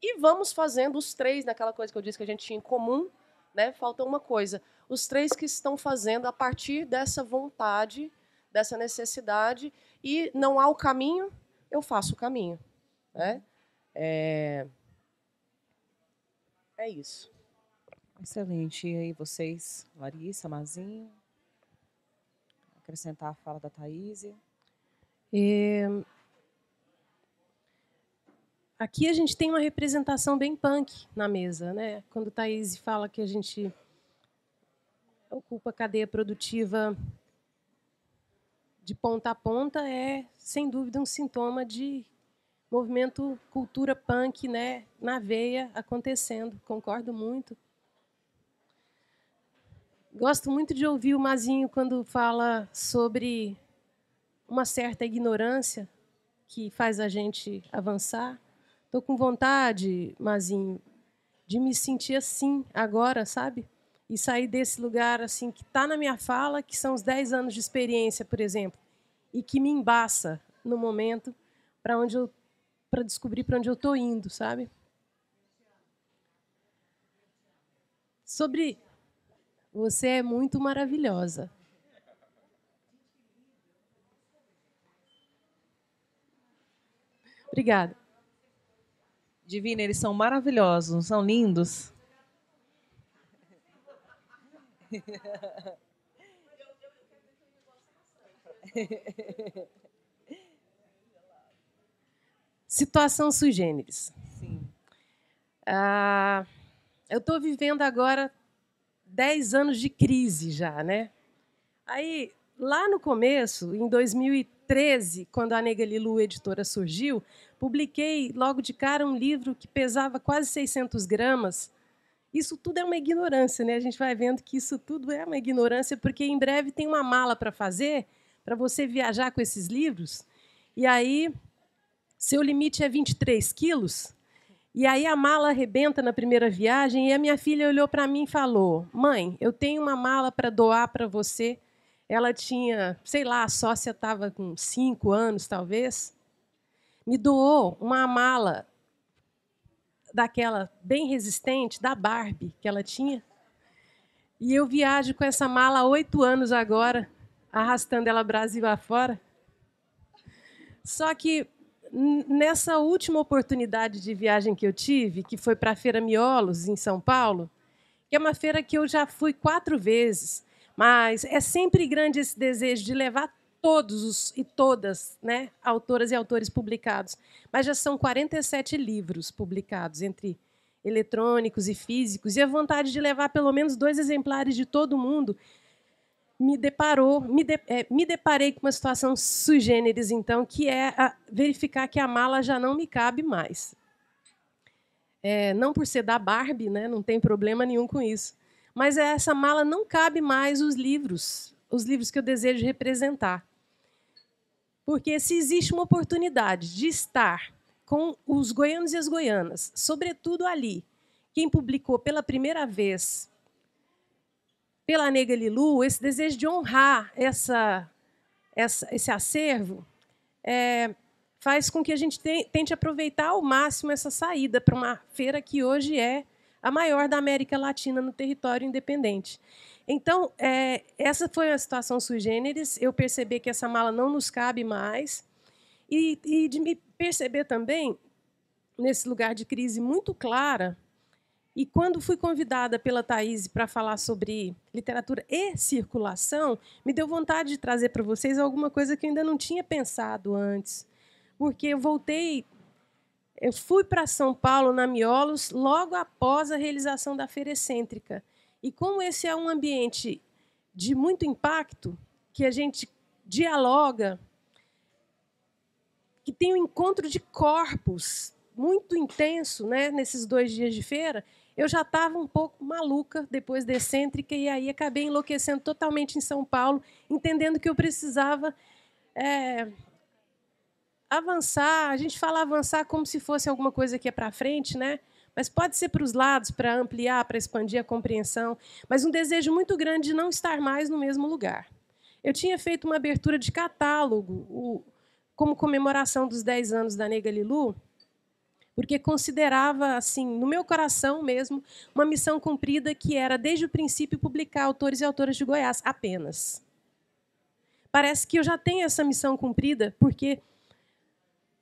E vamos fazendo os três, naquela coisa que eu disse que a gente tinha em comum, né? Falta uma coisa. Os três que estão fazendo a partir dessa vontade, dessa necessidade, e não há o caminho, eu faço o caminho. Né? É isso. Excelente. E aí vocês, Larissa, Mazinho? Acrescentar a fala da Thaís? Aqui a gente tem uma representação bem punk na mesa. Né? Quando a Thaís fala que a gente ocupa a cadeia produtiva de ponta a ponta, é, sem dúvida, um sintoma de movimento cultura punk, né, na veia, acontecendo. Concordo muito. Gosto muito de ouvir o Mazinho quando fala sobre uma certa ignorância que faz a gente avançar. Estou com vontade, Mazinho, de me sentir assim agora, sabe? E sair desse lugar assim que está na minha fala, que são os 10 anos de experiência, por exemplo, e que me embaça no momento para descobrir para onde eu estou indo, sabe? Sobre você é muito maravilhosa. Obrigada. Divina, eles são maravilhosos, não são lindos? Situação sui generis. Sim. Eu estou vivendo agora 10 anos de crise já, né? Aí, lá no começo, em 2013, quando a Negalilu Editora surgiu, publiquei logo de cara um livro que pesava quase 600 gramas. Isso tudo é uma ignorância, né? A gente vai vendo que isso tudo é uma ignorância, porque em breve tem uma mala para fazer, para você viajar com esses livros, e aí seu limite é 23 quilos, e aí a mala arrebenta na primeira viagem, e a minha filha olhou para mim e falou: mãe, eu tenho uma mala para doar para você. Ela tinha, sei lá, a sócia estava com 5 anos, talvez. Me doou uma mala daquela bem resistente, da Barbie, que ela tinha. E eu viajo com essa mala há 8 anos agora, arrastando ela Brasil afora. Só que, nessa última oportunidade de viagem que eu tive, que foi para a Feira Miolos, em São Paulo, que é uma feira que eu já fui 4 vezes, mas é sempre grande esse desejo de levar todos e todas, né, autoras e autores publicados. Mas já são 47 livros publicados, entre eletrônicos e físicos, e a vontade de levar pelo menos 2 exemplares de todo mundo me deparei com uma situação sui generis, então, que é verificar que a mala já não me cabe mais. Não por ser da Barbie, né, não tem problema nenhum com isso, mas essa mala não cabe mais os livros que eu desejo representar. Porque se existe uma oportunidade de estar com os goianos e as goianas, sobretudo ali, quem publicou pela primeira vez pela Negalilu, esse desejo de honrar esse acervo faz com que a gente tente aproveitar ao máximo essa saída para uma feira que hoje é a maior da América Latina no território independente. Então, essa foi uma situação sui generis, eu percebi que essa mala não nos cabe mais, e de me perceber também, nesse lugar de crise muito clara, e quando fui convidada pela Thaís para falar sobre literatura e circulação, me deu vontade de trazer para vocês alguma coisa que eu ainda não tinha pensado antes, porque eu fui para São Paulo, na Miolos, logo após a realização da Feira Excêntrica. E como esse é um ambiente de muito impacto, que a gente dialoga, que tem um encontro de corpos muito intenso, né, nesses 2 dias de feira, eu já estava um pouco maluca depois da Excêntrica, e aí acabei enlouquecendo totalmente em São Paulo, entendendo que eu precisava avançar. A gente fala avançar como se fosse alguma coisa que é para frente, né? Mas pode ser para os lados, para ampliar, para expandir a compreensão, mas um desejo muito grande de não estar mais no mesmo lugar. Eu tinha feito uma abertura de catálogo como comemoração dos 10 anos da Negalilu, porque considerava, assim, no meu coração mesmo, uma missão cumprida, que era, desde o princípio, publicar autores e autoras de Goiás, apenas. Parece que eu já tenho essa missão cumprida, porque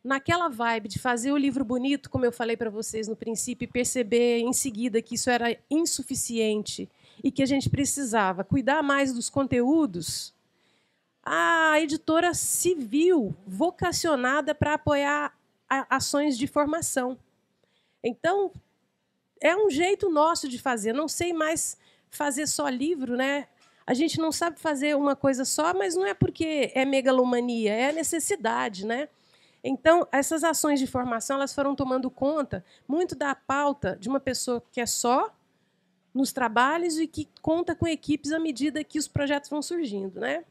naquela vibe de fazer o livro bonito, como eu falei para vocês no princípio, e perceber em seguida que isso era insuficiente e que a gente precisava cuidar mais dos conteúdos, a editora se viu vocacionada para apoiar ações de formação. Então, é um jeito nosso de fazer. Não sei mais fazer só livro, né? A gente não sabe fazer uma coisa só, mas não é porque é megalomania, é necessidade, né? Então, essas ações de formação, elas foram tomando conta muito da pauta de uma pessoa que é só nos trabalhos e que conta com equipes à medida que os projetos vão surgindo, né?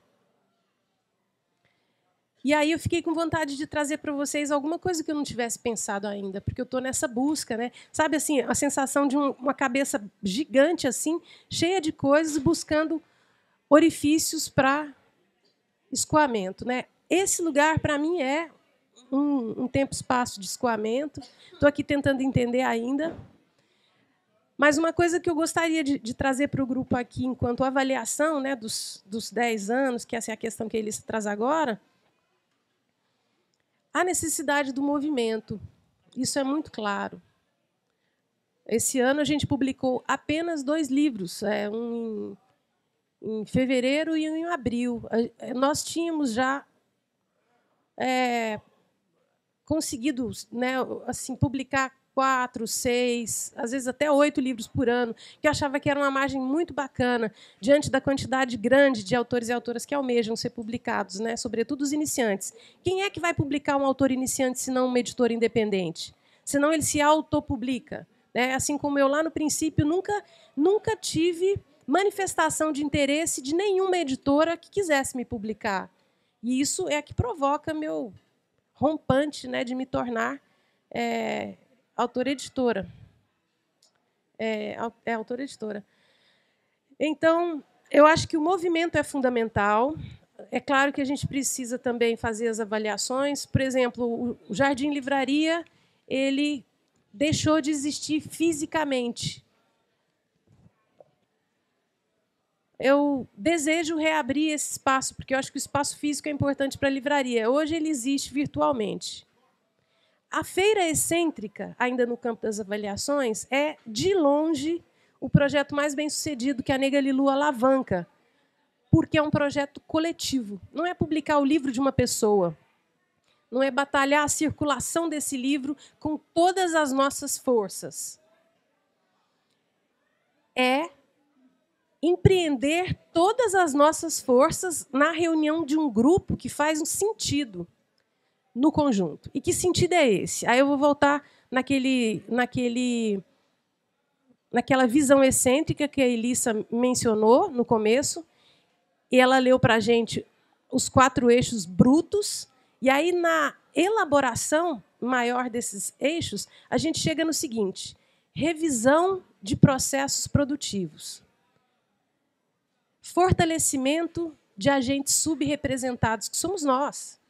E aí eu fiquei com vontade de trazer para vocês alguma coisa que eu não tivesse pensado ainda, porque eu estou nessa busca, né? Sabe, assim, a sensação de uma cabeça gigante, assim, cheia de coisas, buscando orifícios para escoamento, né? esse lugar, para mim, é um tempo-espaço de escoamento. Estou aqui tentando entender ainda. Mas uma coisa que eu gostaria de trazer para o grupo aqui, enquanto avaliação, né, dos 10 anos, que essa é a questão que a Elissa traz agora, a necessidade do movimento. Isso é muito claro. Esse ano a gente publicou apenas 2 livros, um em fevereiro e um em abril. Nós tínhamos já conseguido, né, assim, publicar 4, 6, às vezes até 8 livros por ano, que eu achava que era uma margem muito bacana, diante da quantidade grande de autores e autoras que almejam ser publicados, né, sobretudo os iniciantes. Quem é que vai publicar um autor iniciante, se não uma editora independente? Senão ele se autopublica. Né? Assim como eu, lá no princípio, nunca tive manifestação de interesse de nenhuma editora que quisesse me publicar. E isso é que provoca meu rompante, né, de me tornar autora-editora. Autora-editora. Então, eu acho que o movimento é fundamental. É claro que a gente precisa também fazer as avaliações. Por exemplo, o Jardim Livraria, ele deixou de existir fisicamente. Eu desejo reabrir esse espaço, porque eu acho que o espaço físico é importante para a livraria. Hoje ele existe virtualmente. A Feira Excêntrica, ainda no campo das avaliações, é, de longe, o projeto mais bem-sucedido que a Nega Lilu alavanca, porque é um projeto coletivo. Não é publicar o livro de uma pessoa, não é batalhar a circulação desse livro com todas as nossas forças. É empreender todas as nossas forças na reunião de um grupo que faz um sentido no conjunto. E que sentido é esse? Aí eu vou voltar naquela visão excêntrica que a Elissa mencionou no começo, e ela leu para a gente os 4 eixos brutos, e aí, na elaboração maior desses eixos, a gente chega no seguinte: revisão de processos produtivos, fortalecimento de agentes subrepresentados, que somos nós,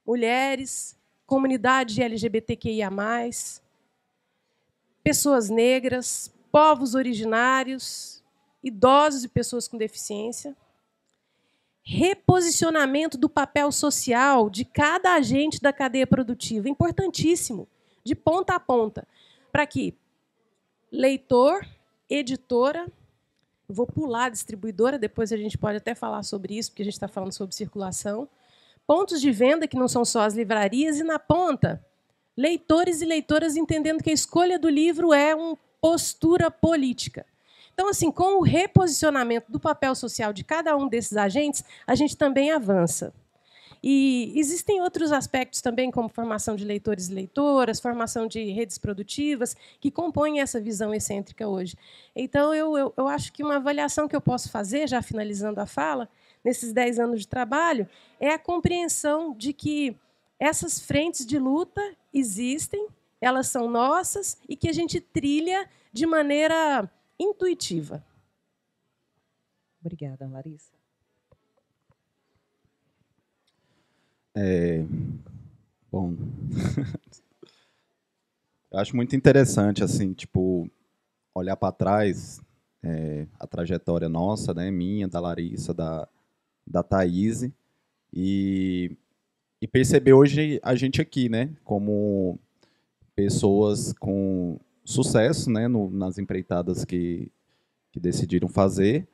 mulheres, comunidade LGBTQIA+, pessoas negras, povos originários, idosos e pessoas com deficiência. Reposicionamento do papel social de cada agente da cadeia produtiva, importantíssimo, de ponta a ponta, para que leitor, editora, vou pular a distribuidora, depois a gente pode até falar sobre isso, porque a gente está falando sobre circulação, pontos de venda, que não são só as livrarias, e na ponta, leitores e leitoras entendendo que a escolha do livro é uma postura política. Então, assim, com o reposicionamento do papel social de cada um desses agentes, a gente também avança. E existem outros aspectos também, como formação de leitores e leitoras, formação de redes produtivas, que compõem essa visão excêntrica hoje. Então, eu acho que uma avaliação que eu posso fazer, já finalizando a fala, nesses 10 anos de trabalho, é a compreensão de que essas frentes de luta existem, elas são nossas, e que a gente trilha de maneira intuitiva. Obrigada, Larissa. Bom, eu acho muito interessante, assim, tipo, olhar para trás, a trajetória nossa, né, minha, da Larissa, da Thaís, e perceber hoje a gente aqui, né, como pessoas com sucesso, né, nas empreitadas que decidiram fazer,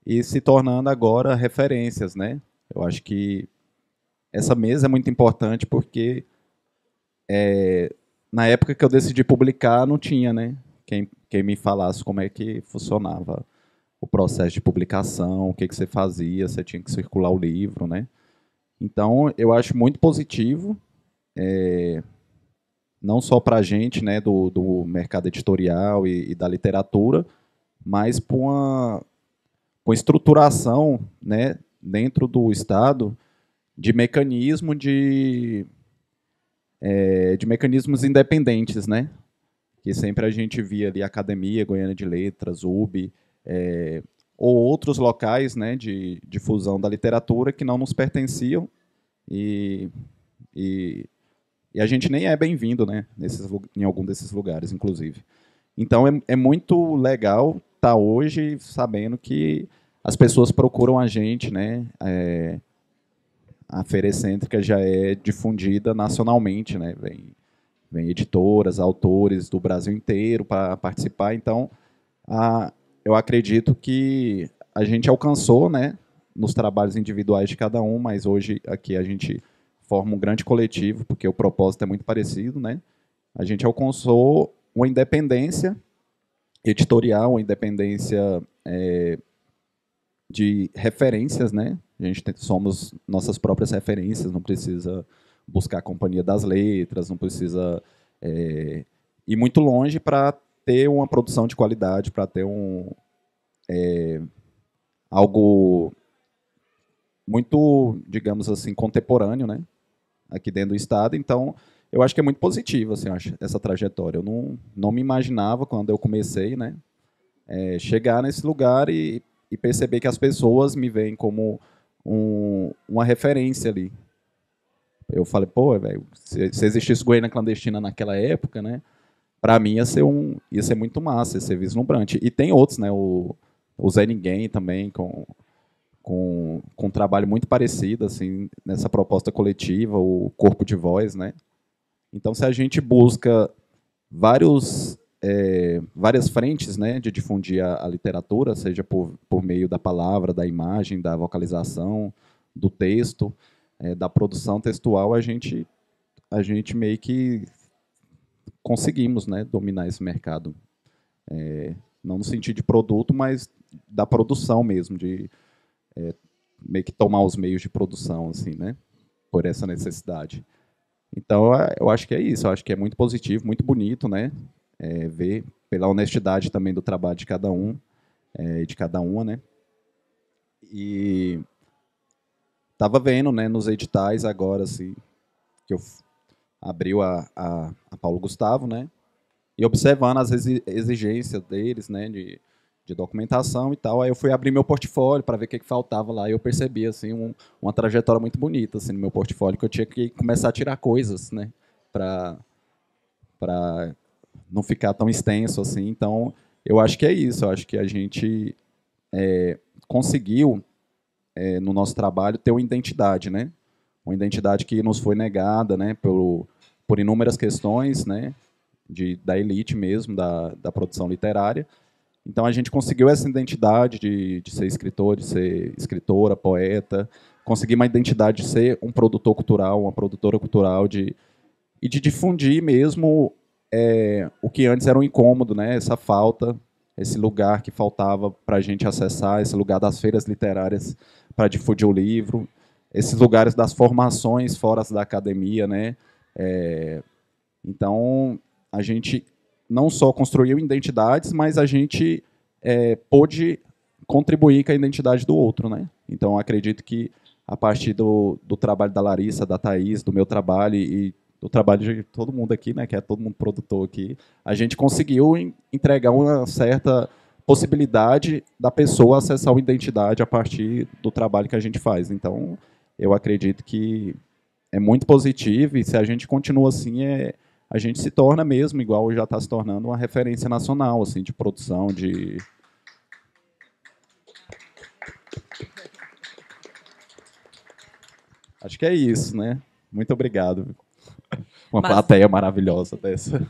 e se tornando agora referências, né? Eu acho que essa mesa é muito importante porque na época que eu decidi publicar não tinha, né, quem me falasse como é que funcionava o processo de publicação, o que você fazia, você tinha que circular o livro, né? Então eu acho muito positivo, não só para a gente, né, do mercado editorial e da literatura, mas para uma estruturação, né, dentro do Estado de mecanismos independentes, né, que sempre a gente via ali Academia Goiana de Letras, UB, ou outros locais, né, de difusão da literatura que não nos pertenciam e, e, e a gente nem é bem-vindo, né, em algum desses lugares, inclusive. Então, é muito legal estar hoje sabendo que as pessoas procuram a gente, né? A Feira Excêntrica já é difundida nacionalmente, né? Vem editoras, autores do Brasil inteiro para participar. Então, eu acredito que a gente alcançou, né, nos trabalhos individuais de cada um, mas hoje aqui a gente forma um grande coletivo, porque o propósito é muito parecido, né? A gente alcançou uma independência editorial, uma independência de referências, né? A gente somos nossas próprias referências, não precisa buscar a companhia das letras, não precisa ir muito longe para ter uma produção de qualidade, para ter algo muito, digamos assim, contemporâneo, né? Aqui dentro do estado. Então, eu acho que é muito positivo, assim, essa trajetória. Eu não me imaginava quando eu comecei, né? Chegar nesse lugar e perceber que as pessoas me veem como uma referência ali. Eu falei, pô, velho, se existisse Goiânia Clandestina naquela época, né? Para mim ia ser muito massa, ia ser vislumbrante. E tem outros, né? O Zé Ninguém também, com um trabalho muito parecido, assim, nessa proposta coletiva, o Corpo de Voz, né? Então, se a gente busca várias frentes, né, de difundir a literatura, seja por meio da palavra, da imagem, da vocalização, do texto, da produção textual, a gente meio que conseguimos, né, dominar esse mercado. Não no sentido de produto, mas da produção mesmo, de meio que tomar os meios de produção, assim, né, por essa necessidade. Então, eu acho que é isso. Eu acho que é muito positivo, muito bonito, né? Ver pela honestidade também do trabalho de cada um, de cada uma, né? E estava vendo, né, nos editais agora, assim, que eu abriu a Paulo Gustavo, né? E observando as exigências deles, né, de documentação e tal. Aí eu fui abrir meu portfólio para ver o que faltava lá e eu percebi assim uma trajetória muito bonita assim no meu portfólio, que eu tinha que começar a tirar coisas, né, para não ficar tão extenso assim. Então, eu acho que é isso. Eu acho que a gente conseguiu no nosso trabalho ter uma identidade, né? Uma identidade que nos foi negada, né, por inúmeras questões, né, da elite mesmo, da produção literária. Então, a gente conseguiu essa identidade de ser escritor, de ser escritora, poeta, conseguir uma identidade de ser um produtor cultural, uma produtora cultural, e de difundir mesmo o que antes era um incômodo, né? Essa falta, esse lugar que faltava para a gente acessar, esse lugar das feiras literárias para difundir o livro, esses lugares das formações fora da academia, né? Então, a gente não só construiu identidades, mas a gente pôde contribuir com a identidade do outro, né? Então, acredito que a partir do trabalho da Larissa, da Thaís, do meu trabalho e do trabalho de todo mundo aqui, né, que é todo mundo produtor aqui, a gente conseguiu entregar uma certa possibilidade da pessoa acessar uma identidade a partir do trabalho que a gente faz. Então, eu acredito que é muito positivo e se a gente continua assim, a gente se torna mesmo, igual já está se tornando, uma referência nacional assim, de produção, de... Acho que é isso, né? Muito obrigado. Uma plateia maravilhosa dessa.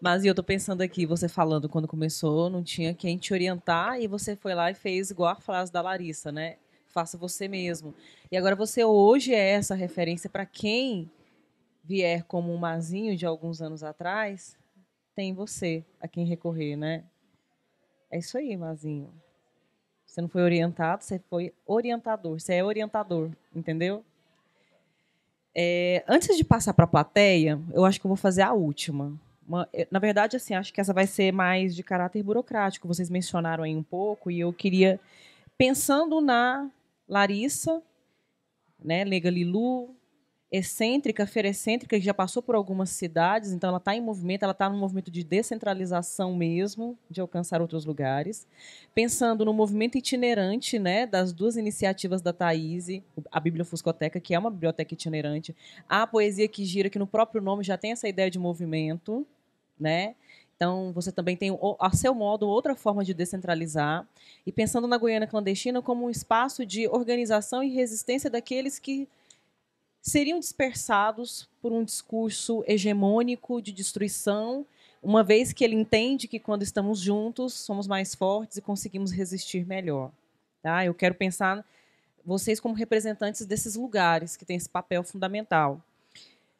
Mas eu tô pensando aqui, você falando quando começou, não tinha quem te orientar e você foi lá e fez igual a frase da Larissa, né? Faça você mesmo. E agora você hoje é essa referência para quem vier como um Mazinho de alguns anos atrás, tem você a quem recorrer, né? É isso aí, Mazinho. Você não foi orientado, você foi orientador. Você é orientador, entendeu? Antes de passar para a plateia, eu acho que eu vou fazer a última. Na verdade, assim, acho que essa vai ser mais de caráter burocrático. Vocês mencionaram aí um pouco e eu queria, pensando na Larissa, né, Lega Lilu, excêntrica, feira excêntrica, que já passou por algumas cidades, então ela está em movimento, ela está num movimento de descentralização mesmo, de alcançar outros lugares. Pensando no movimento itinerante, né, das duas iniciativas da Thaís, a Bibliofuscoteca, que é uma biblioteca itinerante, a Poesia que Gira, que no próprio nome já tem essa ideia de movimento, né? Então, você também tem, a seu modo, outra forma de descentralizar. E pensando na Goiânia Clandestina como um espaço de organização e resistência daqueles que seriam dispersados por um discurso hegemônico de destruição, uma vez que ele entende que, quando estamos juntos, somos mais fortes e conseguimos resistir melhor. Tá? Eu quero pensar vocês como representantes desses lugares que têm esse papel fundamental.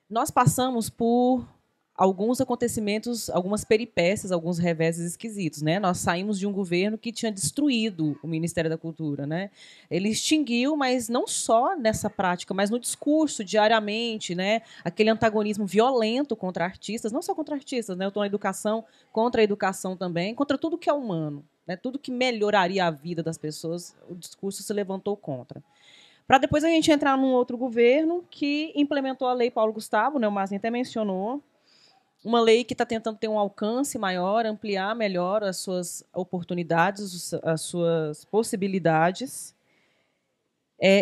Nós passamos por alguns acontecimentos, algumas peripécias, alguns reveses esquisitos, né? Nós saímos de um governo que tinha destruído o Ministério da Cultura, né? Ele extinguiu, mas não só nessa prática, mas no discurso, diariamente, né? Aquele antagonismo violento contra artistas, não só contra artistas, né? Eu estou na educação, contra a educação também, contra tudo que é humano, né? Tudo que melhoraria a vida das pessoas, o discurso se levantou contra. Para depois a gente entrar num outro governo que implementou a Lei Paulo Gustavo, né? O Marcinho até mencionou, uma lei que está tentando ter um alcance maior, ampliar melhor as suas oportunidades, as suas possibilidades.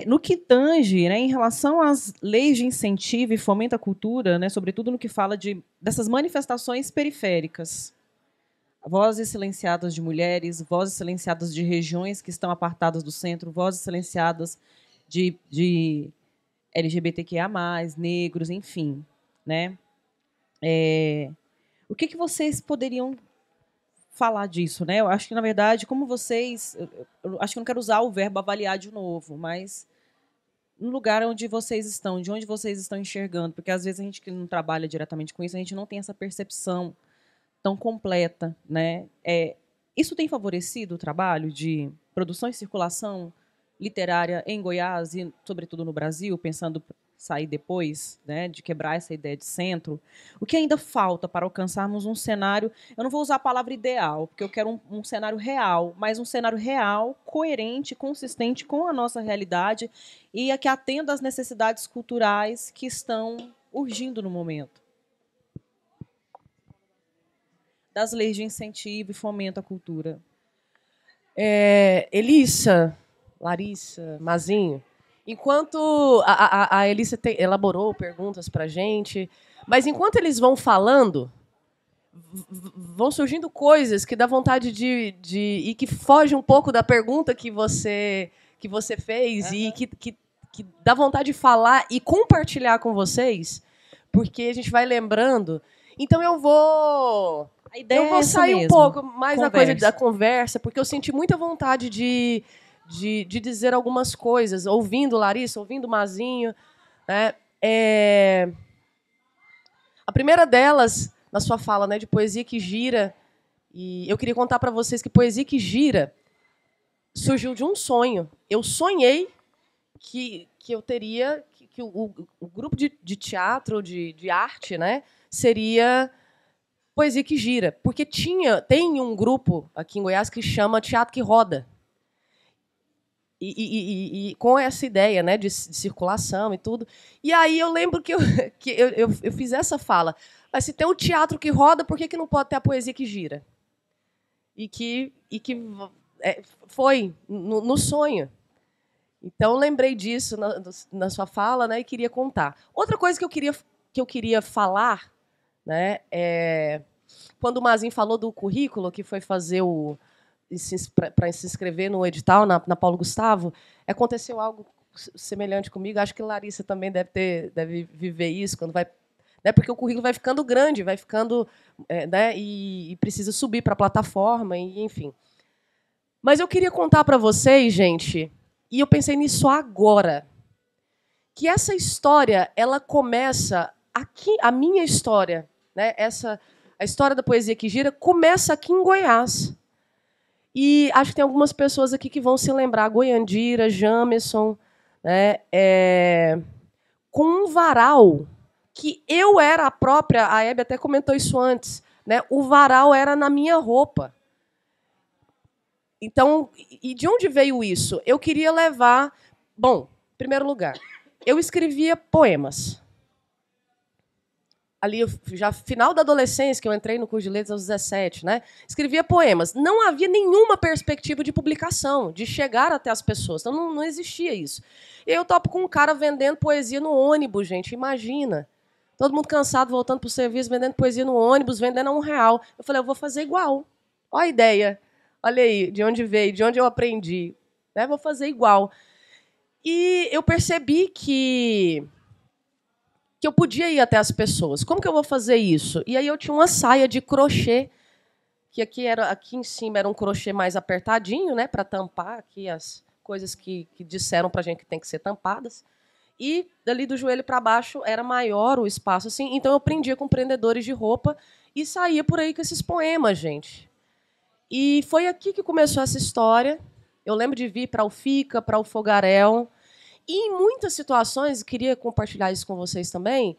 No que tange, né, em relação às leis de incentivo e fomento à cultura, né, sobretudo no que fala dessas manifestações periféricas, vozes silenciadas de mulheres, vozes silenciadas de regiões que estão apartadas do centro, vozes silenciadas de LGBTQIA+, negros, enfim, né? O que vocês poderiam falar disso, né? Eu acho que, na verdade, como vocês... Eu acho que eu não quero usar o verbo avaliar de novo, mas no lugar onde vocês estão, de onde vocês estão enxergando, porque, às vezes, a gente que não trabalha diretamente com isso, a gente não tem essa percepção tão completa, né? Isso tem favorecido o trabalho de produção e circulação literária em Goiás e, sobretudo, no Brasil, pensando sair depois, né, de quebrar essa ideia de centro? O que ainda falta para alcançarmos um cenário, eu não vou usar a palavra ideal, porque eu quero um cenário real, mas um cenário real, coerente, consistente com a nossa realidade e que atenda às necessidades culturais que estão urgindo no momento. Das leis de incentivo e fomento à cultura. Elissa, Larissa, Mazinho, enquanto a Elissa elaborou perguntas para a gente, mas enquanto eles vão falando, vão surgindo coisas que dá vontade e que fogem um pouco da pergunta que você fez, e que dá vontade de falar e compartilhar com vocês, porque a gente vai lembrando. Então eu vou sair um pouco mais da coisa da conversa, porque eu senti muita vontade de dizer algumas coisas, ouvindo Larissa, ouvindo Mazinho, né? A primeira delas, na sua fala, né, de Poesia que Gira, e eu queria contar para vocês que Poesia que Gira surgiu de um sonho. Eu sonhei que eu teria, que o grupo de teatro, de arte, né, seria Poesia que Gira, porque tem um grupo aqui em Goiás que chama Teatro que Roda. E com essa ideia, né, de circulação e tudo. E aí eu lembro que eu fiz essa fala. Mas se tem o teatro que roda, por que não pode ter a poesia que gira? E que foi no sonho. Então, lembrei disso na sua fala, né, e queria contar. Outra coisa que eu queria falar, né, quando o Mazinho falou do currículo, que foi fazer para se inscrever no edital, na Paulo Gustavo, aconteceu algo semelhante comigo. Acho que Larissa também deve viver isso, quando vai, né, porque o currículo vai ficando grande, vai ficando, né, e precisa subir para a plataforma, e, enfim. Mas eu queria contar para vocês, gente, e eu pensei nisso agora, que essa história, ela começa aqui, a minha história, né, a história da Poesia que Gira começa aqui em Goiás. E acho que tem algumas pessoas aqui que vão se lembrar, Goiandira, Jamerson, né, com um varal que eu era a própria, a Hebe até comentou isso antes, né, o varal era na minha roupa. Então, e de onde veio isso? Eu queria levar... Bom, em primeiro lugar, eu escrevia poemas. Ali, já final da adolescência, que eu entrei no curso de letras aos 17, né? Escrevia poemas. Não havia nenhuma perspectiva de publicação, de chegar até as pessoas. Então, não existia isso. E eu topo com um cara vendendo poesia no ônibus, gente. Imagina. Todo mundo cansado, voltando para o serviço, vendendo poesia no ônibus, vendendo a R$1. Eu falei, eu vou fazer igual. Olha a ideia. Olha aí, de onde veio, de onde eu aprendi. Né? Vou fazer igual. E eu percebi que eu podia ir até as pessoas. Como que eu vou fazer isso? E aí eu tinha uma saia de crochê, que aqui em cima era um crochê mais apertadinho, né, para tampar aqui as coisas que disseram para a gente que tem que ser tampadas. E dali do joelho para baixo era maior o espaço, assim. Então eu prendia com prendedores de roupa e saía por aí com esses poemas, gente. E foi aqui que começou essa história. Eu lembro de vir para o FICA, para o Fogaréu. E em muitas situações, queria compartilhar isso com vocês também,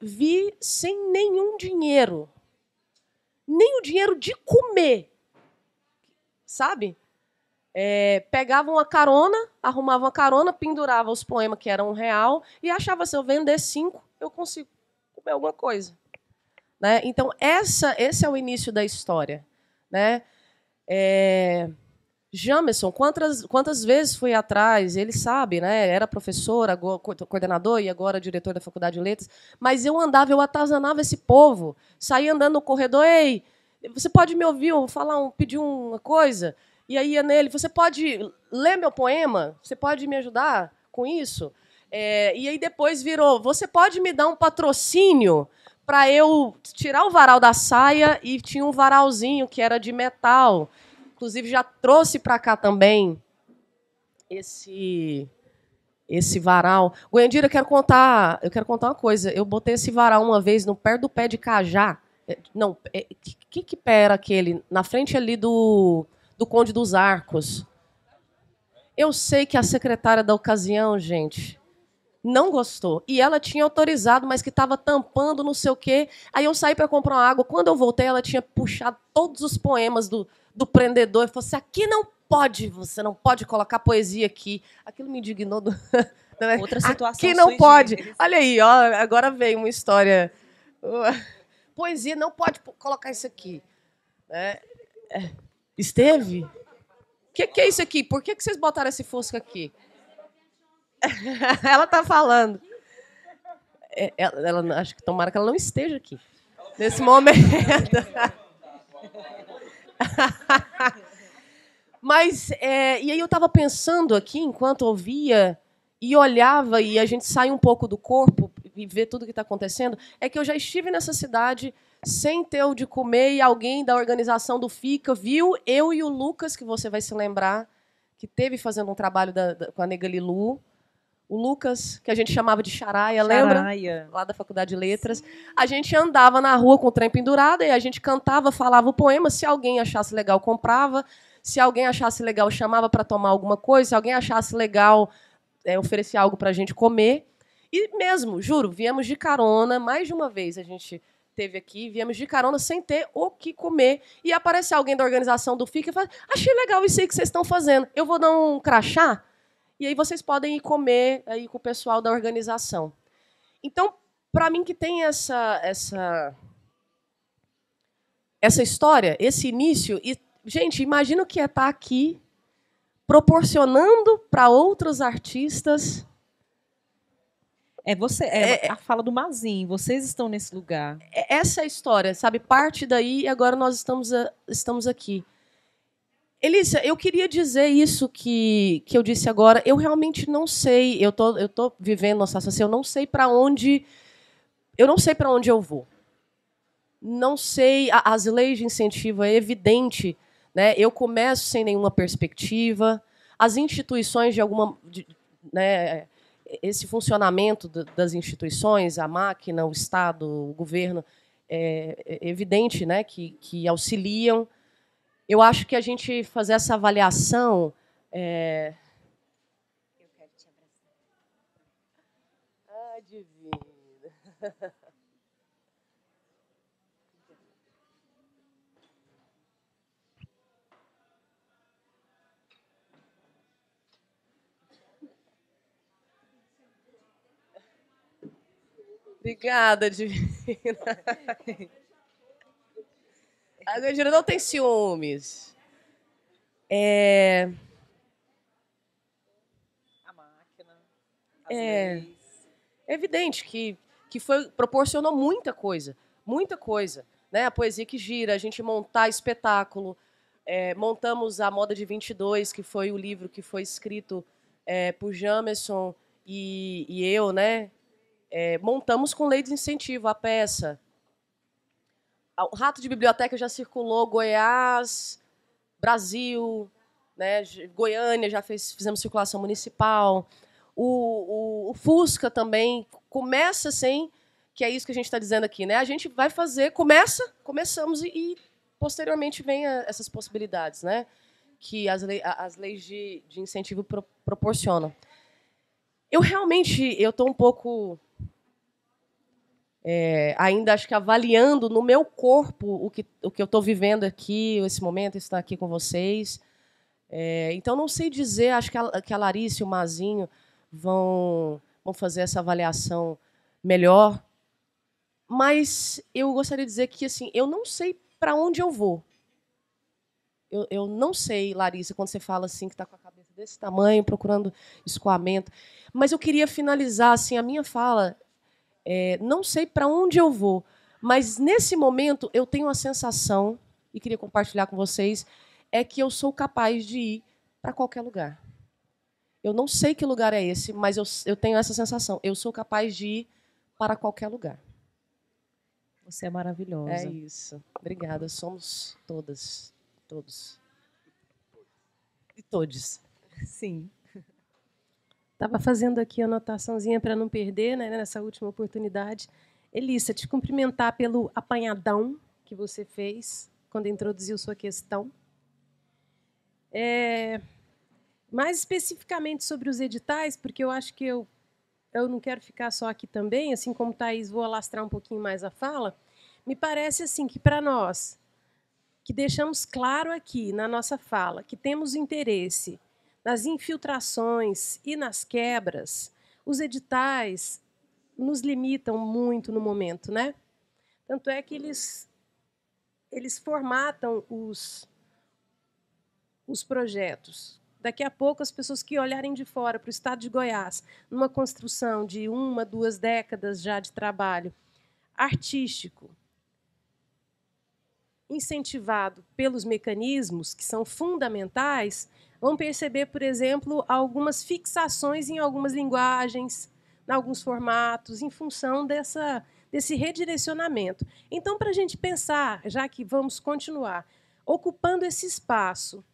vi sem nenhum dinheiro. Nem o dinheiro de comer. Sabe? Pegava uma carona, arrumava uma carona, pendurava os poemas que eram R$1 e achava, se eu vender 5, eu consigo comer alguma coisa. Né? Então, esse é o início da história. Né? Jamerson, quantas vezes fui atrás, ele sabe, né? Era professor, agora, coordenador e agora diretor da Faculdade de Letras, mas eu atazanava esse povo, saía andando no corredor, ei, você pode me ouvir, eu vou pedir uma coisa? E aí ia nele, você pode ler meu poema? Você pode me ajudar com isso? E aí depois virou, você pode me dar um patrocínio para eu tirar o varal da saia, e tinha um varalzinho que era de metal. Inclusive, já trouxe para cá também esse varal. Goiandira, eu quero contar uma coisa. Eu botei esse varal uma vez no pé do pé de cajá. Não, que pé era aquele? Na frente ali do Conde dos Arcos. Eu sei que a secretária da ocasião, gente, não gostou. E ela tinha autorizado, mas que estava tampando, não sei o quê. Aí eu saí para comprar uma água. Quando eu voltei, ela tinha puxado todos os poemas do prendedor e falou assim, aqui não pode, você não pode colocar poesia aqui. Aquilo me indignou. Outra situação. Aqui não pode. Olha aí, ó, agora veio uma história. Poesia, não pode colocar isso aqui. Esteve? O que é isso aqui? Por que vocês botaram esse fosco aqui? Ela está falando. Ela, acho que tomara que ela não esteja aqui. Nesse momento. Mas, e aí eu estava pensando aqui, enquanto ouvia e olhava, e a gente sai um pouco do corpo e vê tudo o que está acontecendo, é que eu já estive nessa cidade sem ter o de comer, e alguém da organização do FICA viu eu e o Lucas, que você vai se lembrar, que teve fazendo um trabalho com a Nega Lilu. O Lucas, que a gente chamava de Charaia, lembra? Lá da Faculdade de Letras. Sim. A gente andava na rua com o trem pendurado e a gente cantava, falava o poema. Se alguém achasse legal, comprava. Se alguém achasse legal, chamava para tomar alguma coisa. Se alguém achasse legal, oferecia algo para a gente comer. E mesmo, juro, viemos de carona. Mais de uma vez a gente teve aqui, viemos de carona sem ter o que comer. E aparece alguém da organização do FICA e fala, achei legal isso aí que vocês estão fazendo. Eu vou dar um crachá? E aí vocês podem ir comer aí com o pessoal da organização. Então, para mim que tem essa história, esse início, e, gente, imagina o que é estar aqui proporcionando para outros artistas. A fala do Mazin, vocês estão nesse lugar. Essa é a história, sabe? Parte daí e agora nós estamos aqui. Elícia, eu queria dizer isso que eu disse agora. Eu realmente não sei. Eu tô vivendo uma situação assim. Eu não sei para onde eu vou. Não sei. As leis de incentivo é evidente, né? Eu começo sem nenhuma perspectiva. As instituições né? Esse funcionamento das instituições, a máquina, o Estado, o governo, é evidente, né? Que auxiliam. Eu acho que a gente fazer essa avaliação... Eu quero te abraçar. Divina. Obrigada, Divina. A Divina não tem ciúmes. A máquina, as É evidente que proporcionou muita coisa. Muita coisa. Né? A Poesia que Gira, a gente montar espetáculo. Montamos a Moda de 22, que foi o livro que foi escrito por Jamerson e eu, né? Montamos com lei de incentivo a peça. O Rato de Biblioteca já circulou Goiás, Brasil, né? Goiânia já fizemos circulação municipal. O Fusca também começa sem, que é isso que a gente está dizendo aqui, né? A gente vai fazer, começamos e posteriormente vem essas possibilidades, né? Que as leis de incentivo proporcionam. Eu estou um pouco ainda acho que avaliando no meu corpo o que eu estou vivendo aqui, esse momento, estar aqui com vocês. Então, não sei dizer, acho que a Larissa e o Mazinho vão fazer essa avaliação melhor, mas eu gostaria de dizer que assim, eu não sei para onde eu vou. Eu não sei, Larissa, quando você fala assim, que está com a cabeça desse tamanho, procurando escoamento, mas eu queria finalizar assim, a minha fala. Não sei para onde eu vou, mas nesse momento eu tenho a sensação, e queria compartilhar com vocês, que eu sou capaz de ir para qualquer lugar. Eu não sei que lugar é esse, mas eu tenho essa sensação. Eu sou capaz de ir para qualquer lugar. Você é maravilhosa. É isso. Obrigada. Somos todas, todos. E todes. Sim. Estava fazendo aqui a anotaçãozinha para não perder, né, nessa última oportunidade. Elissa, te cumprimentar pelo apanhadão que você fez quando introduziu sua questão. Mais especificamente sobre os editais, porque eu acho que eu não quero ficar só aqui também, assim como Thaís, vou alastrar um pouquinho mais a fala. Me parece assim que para nós, que deixamos claro aqui na nossa fala, que temos interesse nas infiltrações e nas quebras, os editais nos limitam muito no momento, né? Tanto é que eles formatam os projetos. Daqui a pouco, as pessoas que olharem de fora para o estado de Goiás, numa construção de 1, 2 décadas já de trabalho artístico, incentivado pelos mecanismos que são fundamentais, vão perceber, por exemplo, algumas fixações em algumas linguagens, em alguns formatos, em função desse redirecionamento. Então, para a gente pensar, já que vamos continuar ocupando esse espaço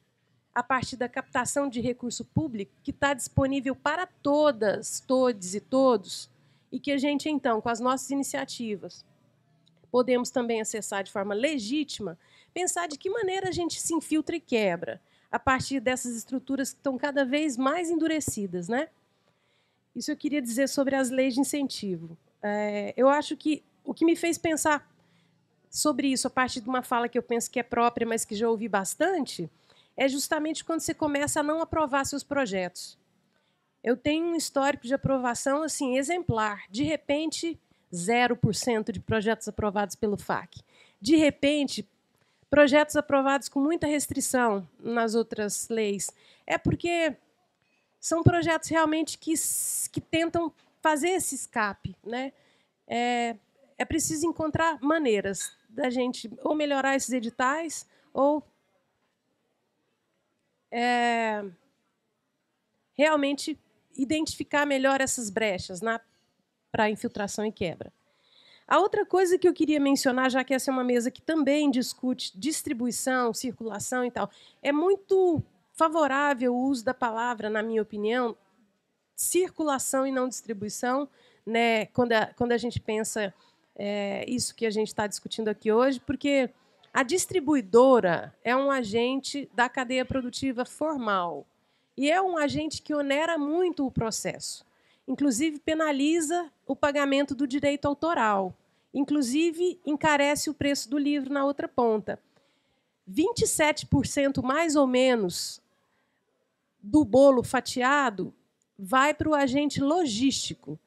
a partir da captação de recurso público, que está disponível para todas, todes e todos, e que a gente, então, com as nossas iniciativas, podemos também acessar de forma legítima, pensar de que maneira a gente se infiltra e quebra a partir dessas estruturas que estão cada vez mais endurecidas, né? Isso eu queria dizer sobre as leis de incentivo. Eu acho que o que me fez pensar sobre isso, a partir de uma fala que eu penso que é própria, mas que já ouvi bastante, é justamente quando você começa a não aprovar seus projetos. Eu tenho um histórico de aprovação assim exemplar. De repente, 0% de projetos aprovados pelo FAC. De repente, projetos aprovados com muita restrição nas outras leis. É porque são projetos realmente que tentam fazer esse escape, né? É preciso encontrar maneiras da gente ou melhorar esses editais ou realmente identificar melhor essas brechas para infiltração e quebra. A outra coisa que eu queria mencionar, já que essa é uma mesa que também discute distribuição, circulação e tal, é muito favorável o uso da palavra, na minha opinião, circulação e não distribuição, né, quando a gente pensa isso que a gente está discutindo aqui hoje, porque a distribuidora é um agente da cadeia produtiva formal e é um agente que onera muito o processo. Inclusive, penaliza o pagamento do direito autoral. Inclusive, encarece o preço do livro na outra ponta. 27%, mais ou menos, do bolo fatiado vai para o agente logístico.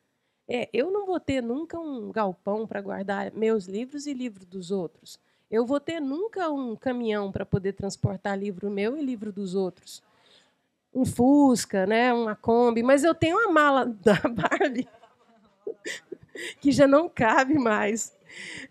Eu não vou ter nunca um galpão para guardar meus livros e livros dos outros. Eu vou ter nunca um caminhão para poder transportar livro meu e livro dos outros. Um Fusca, né, uma Kombi, mas eu tenho a mala da Barbie que já não cabe mais.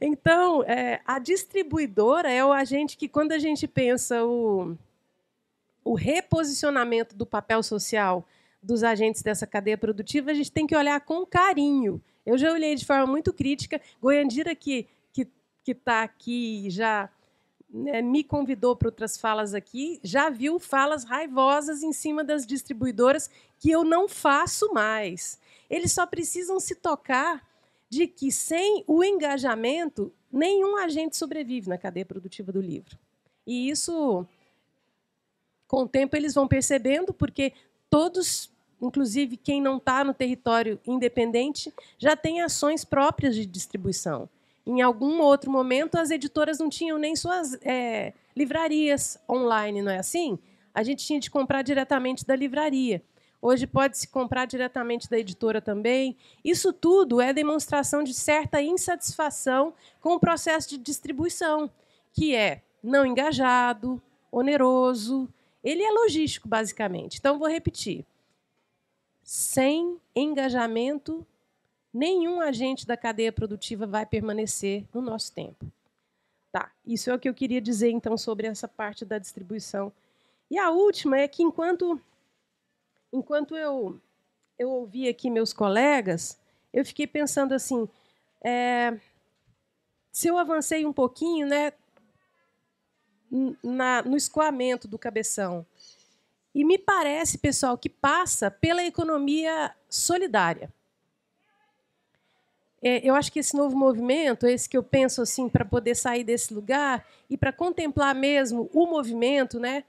Então, a distribuidora é o agente que, quando a gente pensa o reposicionamento do papel social dos agentes dessa cadeia produtiva, a gente tem que olhar com carinho. Eu já olhei de forma muito crítica. Goiandira, que está aqui, já me convidou para outras falas aqui, já viu falas raivosas em cima das distribuidoras que eu não faço mais. Eles só precisam se tocar de que, sem o engajamento, nenhum agente sobrevive na cadeia produtiva do livro. E isso, com o tempo, eles vão percebendo, porque todos, inclusive quem não está no território independente, já tem ações próprias de distribuição. Em algum outro momento, as editoras não tinham nem suas livrarias online, não é assim? A gente tinha de comprar diretamente da livraria. Hoje pode-se comprar diretamente da editora também. Isso tudo é demonstração de certa insatisfação com o processo de distribuição, que é não engajado, oneroso. Ele é logístico, basicamente. Então, vou repetir. Sem engajamento, nenhum agente da cadeia produtiva vai permanecer no nosso tempo. Tá, isso é o que eu queria dizer, então, sobre essa parte da distribuição. E a última é que, enquanto eu ouvi aqui meus colegas, eu fiquei pensando assim, se eu avancei um pouquinho, né, no escoamento do cabeção, e me parece, pessoal, que passa pela economia solidária. Eu acho que esse novo movimento, esse que eu penso assim, para poder sair desse lugar e para contemplar mesmo o movimento, né,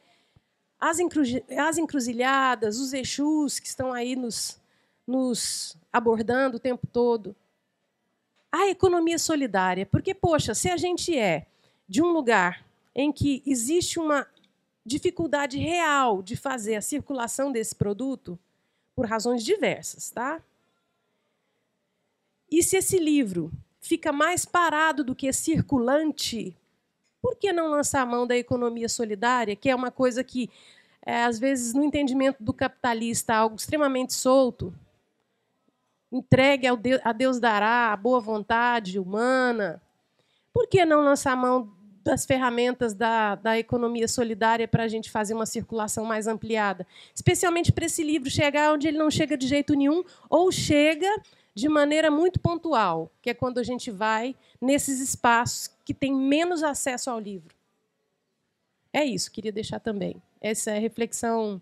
as encruzilhadas, os Exus que estão aí nos abordando o tempo todo. A economia solidária. Porque, poxa, se a gente é de um lugar em que existe uma dificuldade real de fazer a circulação desse produto, por razões diversas, tá? E se esse livro fica mais parado do que circulante, por que não lançar a mão da economia solidária, que é uma coisa que, às vezes, no entendimento do capitalista, algo extremamente solto, entregue a Deus dará, a boa vontade humana? Por que não lançar a mão das ferramentas da economia solidária para a gente fazer uma circulação mais ampliada? Especialmente para esse livro chegar onde ele não chega de jeito nenhum, ou chega de maneira muito pontual, que é quando a gente vai nesses espaços que têm menos acesso ao livro. É isso, queria deixar também. Essa é a reflexão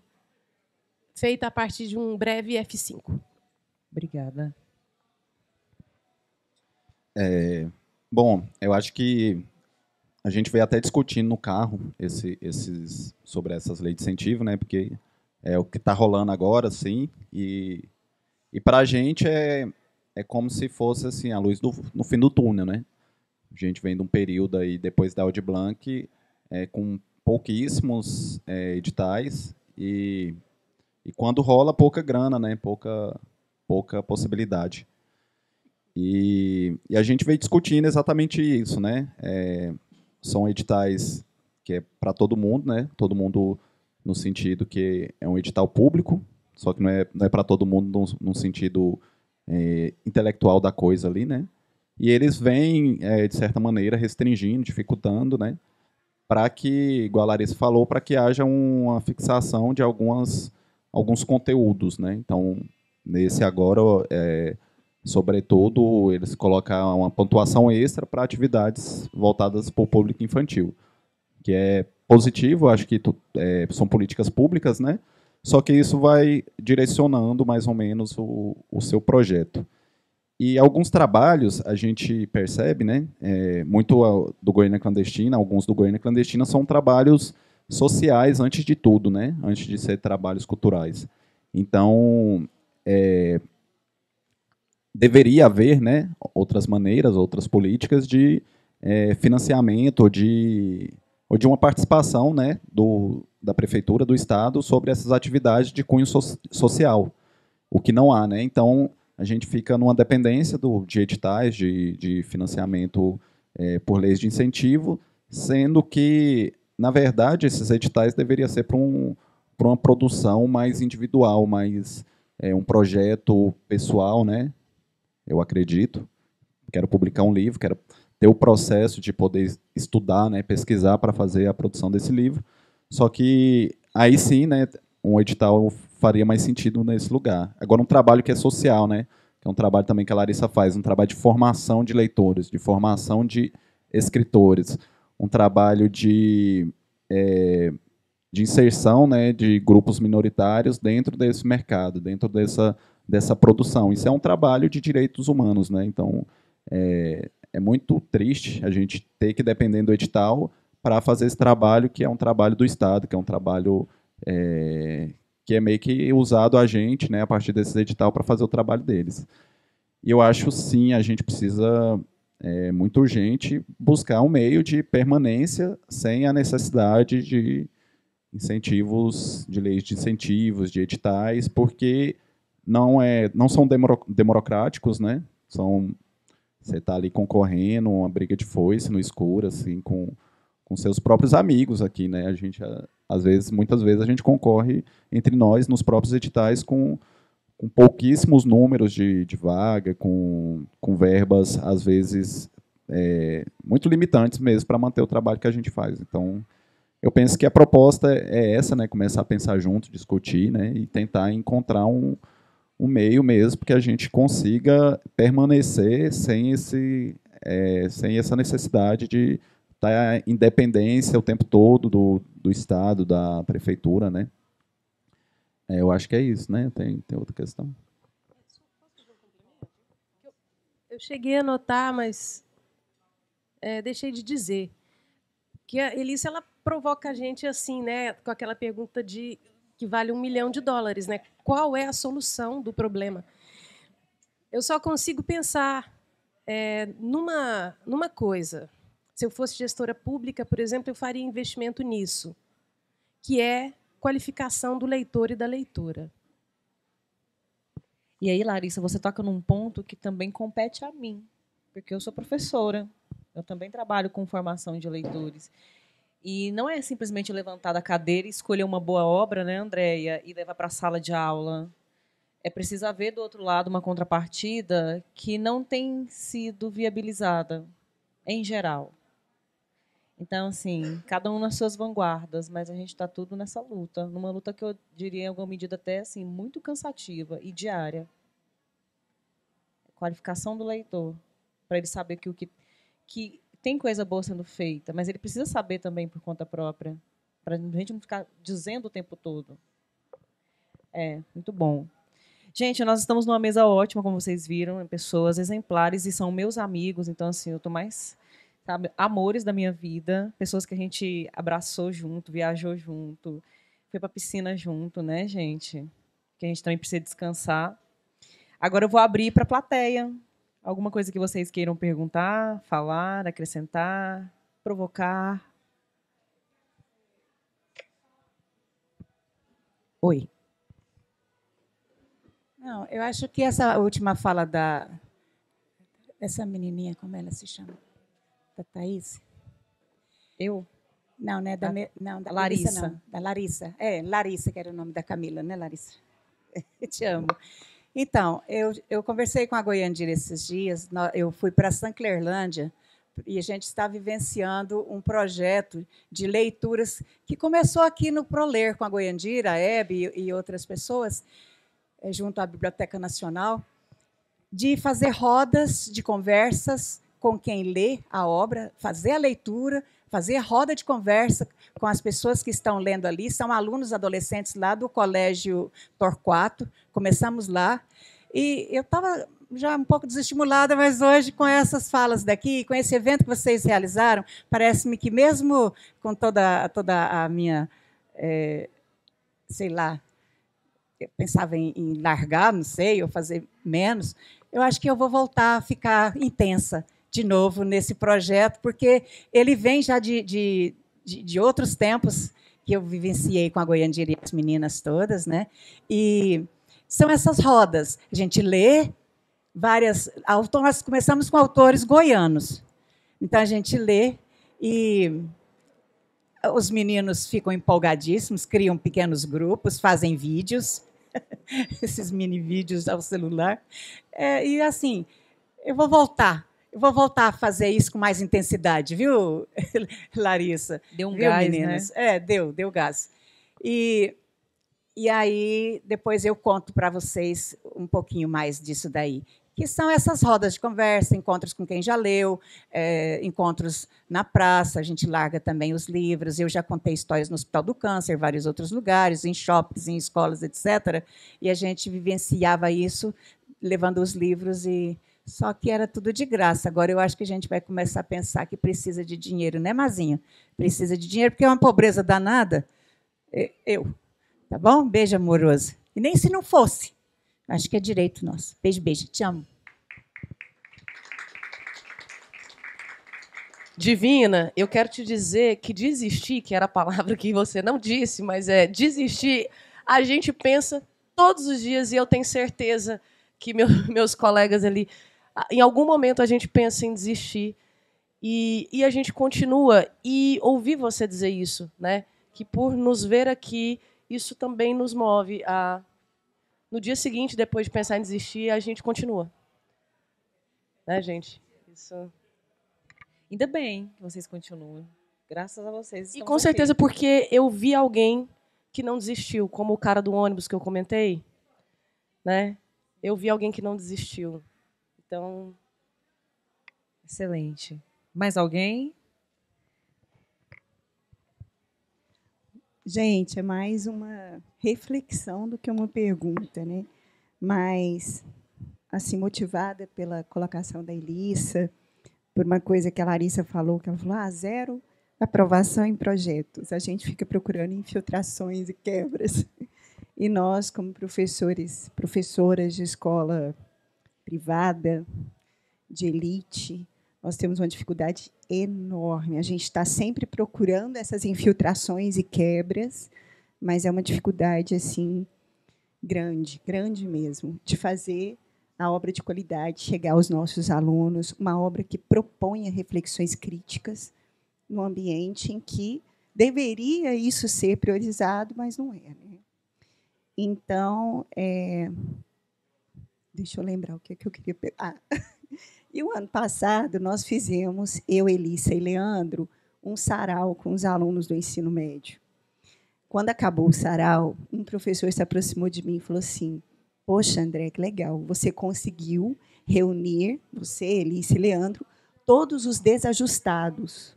feita a partir de um breve F5. Obrigada. Bom, eu acho que a gente veio até discutindo no carro sobre essas leis de incentivo, né? Porque é o que está rolando agora, sim, e para a gente é como se fosse assim, a luz no fim do túnel, né? A gente vem de um período aí, depois da Aldir Blanc, com pouquíssimos editais e quando rola, pouca grana, né? Pouca possibilidade. E a gente veio discutindo exatamente isso, né? São editais que é para todo mundo, né? Todo mundo no sentido que é um edital público, só que não é para todo mundo no sentido intelectual da coisa ali, né? E eles vêm, de certa maneira, restringindo, dificultando, né? Para que, igual a Larissa falou, para que haja uma fixação de alguns conteúdos, né? Então, nesse agora, sobretudo, eles colocam uma pontuação extra para atividades voltadas para o público infantil, que é positivo, acho que são políticas públicas, né? Só que isso vai direcionando mais ou menos o seu projeto. E alguns trabalhos a gente percebe, né? Muito do Goiânia Clandestina, alguns do Goiânia Clandestina são trabalhos sociais antes de tudo, né? Antes de ser trabalhos culturais. Então, deveria haver, né, outras maneiras, outras políticas de financiamento ou de uma participação, né, da prefeitura, do estado, sobre essas atividades de cunho social, o que não há, né? Então, a gente fica numa dependência de editais, de financiamento por leis de incentivo, sendo que, na verdade, esses editais deveriam ser para uma produção mais individual, mais um projeto pessoal, né? Eu acredito. Quero publicar um livro, quero ter o processo de poder estudar, né, pesquisar para fazer a produção desse livro. Só que aí sim, né, um edital faria mais sentido nesse lugar. Agora, um trabalho que é social, né, que é um trabalho também que a Larissa faz, um trabalho de formação de leitores, de formação de escritores, um trabalho de inserção, né, de grupos minoritários dentro desse mercado, dentro dessa produção. Isso é um trabalho de direitos humanos, né? Então, é muito triste a gente ter que depender do edital para fazer esse trabalho, que é um trabalho do Estado, que é um trabalho que é meio que usado a gente, né, a partir desse edital para fazer o trabalho deles. E eu acho, sim, a gente precisa, muito urgente, buscar um meio de permanência sem a necessidade de incentivos, de leis de incentivos, de editais, porque não são democráticos, né? Você está ali concorrendo, uma briga de foice no escuro, assim, com seus próprios amigos aqui, né? A gente, muitas vezes, a gente concorre entre nós nos próprios editais com pouquíssimos números de vaga, com verbas, às vezes, muito limitantes mesmo para manter o trabalho que a gente faz. Então, eu penso que a proposta é essa, né? Começar a pensar junto, discutir, né? E tentar encontrar um meio mesmo que a gente consiga permanecer sem essa necessidade de estar em independência o tempo todo do Estado, da prefeitura, né? Eu acho que é isso, né? Tem outra questão. Eu cheguei a notar, mas deixei de dizer que a Elissa, ela provoca a gente assim, né, com aquela pergunta que vale $1 milhão, né? Qual é a solução do problema? Eu só consigo pensar numa coisa. Se eu fosse gestora pública, por exemplo, eu faria investimento nisso, que é qualificação do leitor e da leitora. E aí, Larissa, você toca num ponto que também compete a mim, porque eu sou professora, eu também trabalho com formação de leitores. E não é simplesmente levantar da cadeira e escolher uma boa obra, né, Andréia, e levar para a sala de aula. É preciso haver, do outro lado, uma contrapartida que não tem sido viabilizada, em geral. Então, assim, cada um nas suas vanguardas, mas a gente está tudo nessa luta, numa luta que eu diria, em alguma medida, até assim, muito cansativa e diária. Qualificação do leitor, para ele saber que tem coisa boa sendo feita, mas ele precisa saber também por conta própria, para a gente não ficar dizendo o tempo todo. Muito bom. Gente, nós estamos numa mesa ótima, como vocês viram, pessoas exemplares e são meus amigos, então, assim, eu estou mais, sabe, amores da minha vida, pessoas que a gente abraçou junto, viajou junto, foi para a piscina junto, né, gente? Que a gente também precisa descansar. Agora eu vou abrir para a plateia. Alguma coisa que vocês queiram perguntar, falar, acrescentar, provocar? Oi. Não, eu acho que essa última fala dessa menininha, como ela se chama? Da Thaís? Eu? Não, né? Da Larissa. Não, da Larissa. Larissa, que era o nome da Camila, né, Larissa? Eu te amo. Então, eu conversei com a Goiandira esses dias, eu fui para Sanclerlândia e a gente está vivenciando um projeto de leituras que começou aqui no Proler com a Goiandira, a Hebe e outras pessoas, junto à Biblioteca Nacional, de fazer rodas de conversas com quem lê a obra, fazer a leitura, fazer a roda de conversa com as pessoas que estão lendo ali. São alunos adolescentes lá do Colégio Torquato, começamos lá. E eu estava já um pouco desestimulada, mas hoje, com essas falas daqui, com esse evento que vocês realizaram, parece-me que mesmo com toda a minha, sei lá, eu pensava em largar, não sei, ou fazer menos, eu acho que eu vou voltar a ficar intensa de novo nesse projeto, porque ele vem já de outros tempos que eu vivenciei com a Goiandira e as meninas todas, né? E são essas rodas. A gente lê, Nós começamos com autores goianos. Então, a gente lê e os meninos ficam empolgadíssimos, criam pequenos grupos, fazem vídeos, esses mini vídeos ao celular. E, assim, eu vou voltar a fazer isso com mais intensidade, viu, Larissa? Deu um viu, gás, meninas? né? Deu gás. E aí, depois eu conto para vocês um pouquinho mais disso daí, que são essas rodas de conversa, encontros com quem já leu, encontros na praça, a gente larga também os livros. Eu já contei histórias no Hospital do Câncer, vários outros lugares, em shoppings, em escolas, etc. E a gente vivenciava isso, levando os livros, só que era tudo de graça. Agora eu acho que a gente vai começar a pensar que precisa de dinheiro, né, Mazinho? Precisa de dinheiro, porque é uma pobreza danada. Tá bom? Beijo amoroso. E nem se não fosse. Acho que é direito nosso. Beijo, beijo. Te amo. Divina, eu quero te dizer que desistir, que era a palavra que você não disse, mas desistir, a gente pensa todos os dias, e eu tenho certeza que meus colegas ali, em algum momento a gente pensa em desistir, e a gente continua. E ouvir você dizer isso, né? Que por nos ver aqui, isso também nos move no dia seguinte, depois de pensar em desistir, a gente continua. Né, gente? Isso. Ainda bem que vocês continuam. Graças a vocês. E com certeza porque eu vi alguém que não desistiu, como o cara do ônibus que eu comentei, né? Eu vi alguém que não desistiu. Então, excelente. Mais alguém? Gente, é mais uma reflexão do que uma pergunta, né? Mas, assim, motivada pela colocação da Elissa, por uma coisa que a Larissa falou, que ela falou, 0 aprovação em projetos. A gente fica procurando infiltrações e quebras. E nós, como professoras de escola privada, de elite, nós temos uma dificuldade enorme. A gente está sempre procurando essas infiltrações e quebras, mas é uma dificuldade assim grande, grande mesmo, de fazer a obra de qualidade chegar aos nossos alunos, uma obra que proponha reflexões críticas no ambiente em que deveria isso ser priorizado, mas não é. Né? Então, deixa eu lembrar o que eu queria pegar. E o ano passado, nós fizemos, eu, Elissa e Leandro, um sarau com os alunos do ensino médio. Quando acabou o sarau, um professor se aproximou de mim e falou assim, poxa, André, que legal, você conseguiu reunir, você, Elissa e Leandro, todos os desajustados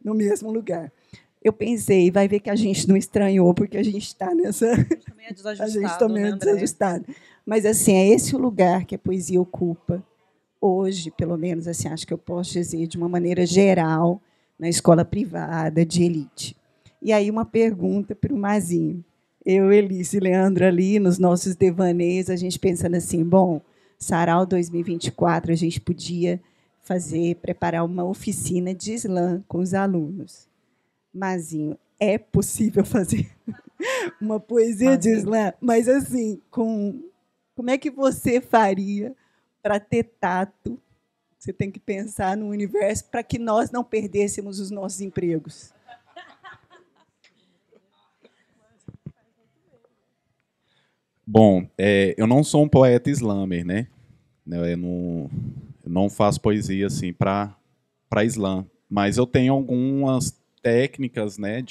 no mesmo lugar. Eu pensei, vai ver que a gente não estranhou, porque a gente está nessa... A gente também é desajustado, a gente também é desajustado. Mas, assim, é esse o lugar que a poesia ocupa hoje, pelo menos, assim, acho que eu posso dizer, de uma maneira geral, na escola privada, de elite. E aí, uma pergunta para o Mazinho. Eu, Elissa e Leandro ali, nos nossos devaneios, a gente pensando assim, bom, Sarau 2024, a gente podia preparar uma oficina de slam com os alunos. Mazinho, é possível fazer uma poesia de slam, mas assim, como é que você faria para ter tato? Você tem que pensar no universo para que nós não perdêssemos os nossos empregos. Bom, eu não sou um poeta slammer, né? Eu não faço poesia assim para slam, mas eu tenho algumas técnicas, né,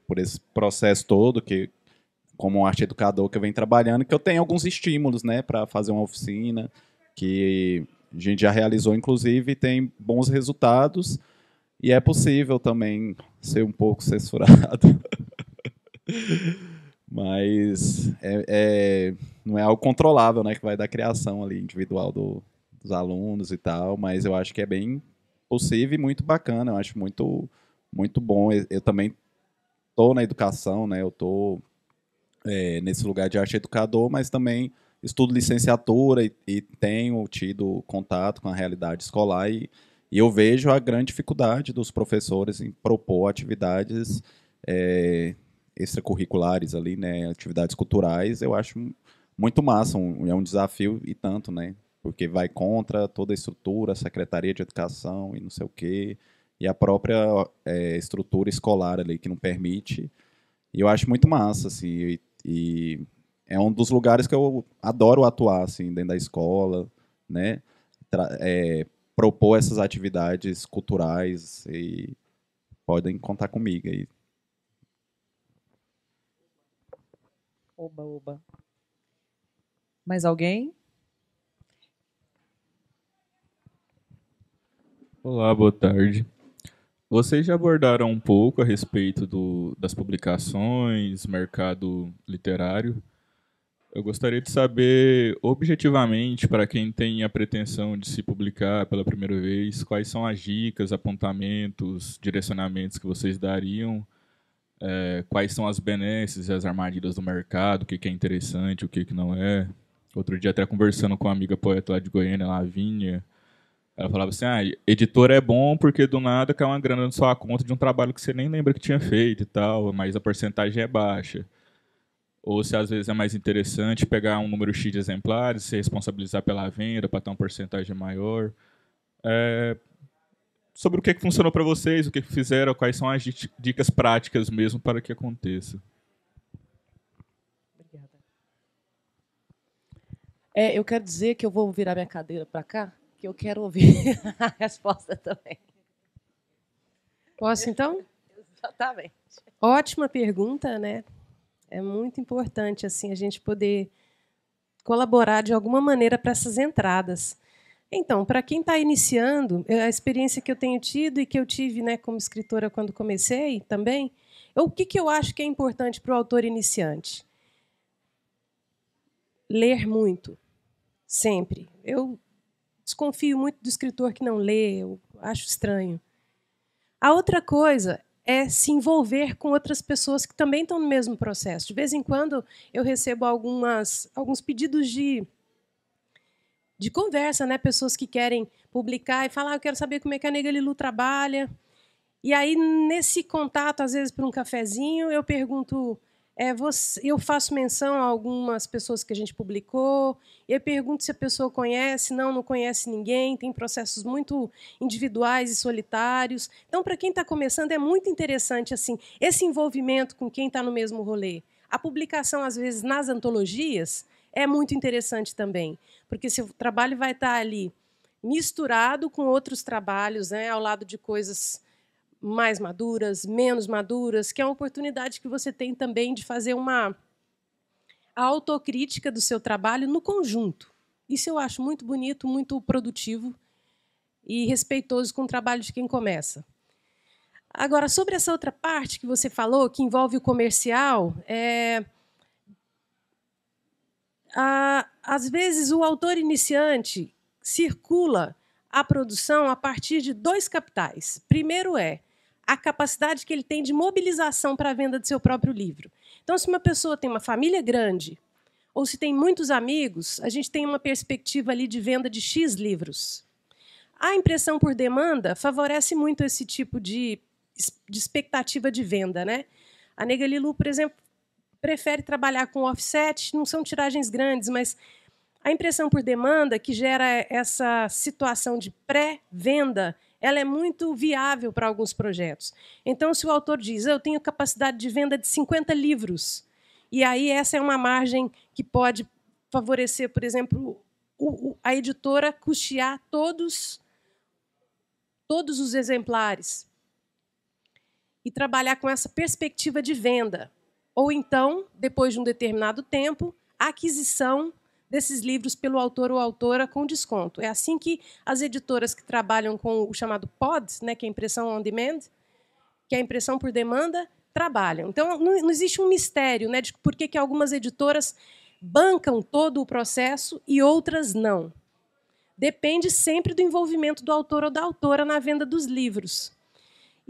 por esse processo todo, que como arte educador que eu venho trabalhando, que eu tenho alguns estímulos, né, para fazer uma oficina, que a gente já realizou, inclusive, e tem bons resultados, e é possível também ser um pouco censurado. Mas não é algo controlável, né, que vai da criação ali, individual dos alunos e tal, mas eu acho que é bem possível e muito bacana, eu acho muito, muito bom. Eu também estou na educação, né, eu estou nesse lugar de arte educador, mas também estudo licenciatura e tenho tido contato com a realidade escolar e eu vejo a grande dificuldade dos professores em propor atividades extracurriculares ali, né, atividades culturais. Eu acho muito massa, é um desafio e tanto, né? Porque vai contra toda a estrutura, a Secretaria de Educação e não sei o quê, e a própria estrutura escolar ali que não permite. E eu acho muito massa, assim, e é um dos lugares que eu adoro atuar, assim, dentro da escola, né? Propor essas atividades culturais e podem contar comigo aí. Oba, oba. Mais alguém? Olá, boa tarde. Vocês já abordaram um pouco a respeito das publicações, mercado literário. Eu gostaria de saber, objetivamente, para quem tem a pretensão de se publicar pela primeira vez, quais são as dicas, apontamentos, direcionamentos que vocês dariam, quais são as benesses e as armadilhas do mercado, o que é interessante, o que não é. Outro dia, até conversando com uma amiga poeta lá de Goiânia, Lavínia, ela falava assim, editor é bom porque do nada cai uma grana na sua conta de um trabalho que você nem lembra que tinha feito e tal, mas a porcentagem é baixa. Ou se às vezes é mais interessante pegar um número X de exemplares, se responsabilizar pela venda para ter uma porcentagem maior. Sobre o que funcionou para vocês, o que fizeram, quais são as dicas práticas mesmo para que aconteça. Obrigada. Eu quero dizer que eu vou virar minha cadeira para cá, que eu quero ouvir a resposta também. Posso, então? Exatamente. Ótima pergunta, né? É muito importante assim a gente poder colaborar de alguma maneira para essas entradas. Então, para quem está iniciando, a experiência que eu tenho tido e que eu tive, né, como escritora quando comecei também, o que eu acho que é importante para o autor iniciante? Ler muito, sempre. Eu desconfio muito do escritor que não lê, eu acho estranho. A outra coisa é se envolver com outras pessoas que também estão no mesmo processo. De vez em quando eu recebo alguns pedidos de conversa, né? Pessoas que querem publicar e falar, eu quero saber como é que a Nega Lilu trabalha. E aí, nesse contato, às vezes, por um cafezinho, eu pergunto, eu faço menção a algumas pessoas que a gente publicou, eu pergunto se a pessoa conhece, não conhece ninguém, tem processos muito individuais e solitários. Então, para quem está começando, é muito interessante assim, esse envolvimento com quem está no mesmo rolê. A publicação, às vezes, nas antologias, é muito interessante também, porque seu trabalho vai estar ali misturado com outros trabalhos, né, ao lado de coisas mais maduras, menos maduras, que é uma oportunidade que você tem também de fazer uma autocrítica do seu trabalho no conjunto. Isso eu acho muito bonito, muito produtivo e respeitoso com o trabalho de quem começa. Agora, sobre essa outra parte que você falou, que envolve o comercial, às vezes o autor iniciante circula a produção a partir de dois capitais. Primeiro a capacidade que ele tem de mobilização para a venda de seu próprio livro. Então, se uma pessoa tem uma família grande ou se tem muitos amigos, a gente tem uma perspectiva ali de venda de X livros. A impressão por demanda favorece muito esse tipo de expectativa de venda, né? A Nega Lilu, por exemplo, prefere trabalhar com offset, não são tiragens grandes, mas a impressão por demanda, que gera essa situação de pré-venda, ela é muito viável para alguns projetos. Então, se o autor diz, eu tenho capacidade de venda de 50 livros, e aí essa é uma margem que pode favorecer, por exemplo, a editora custear todos os exemplares e trabalhar com essa perspectiva de venda. Ou então, depois de um determinado tempo, a aquisição desses livros pelo autor ou autora com desconto. É assim que as editoras que trabalham com o chamado POD, né, que é a impressão on demand, que é a impressão por demanda, trabalham. Então, não existe um mistério, né, de por que algumas editoras bancam todo o processo e outras não. Depende sempre do envolvimento do autor ou da autora na venda dos livros.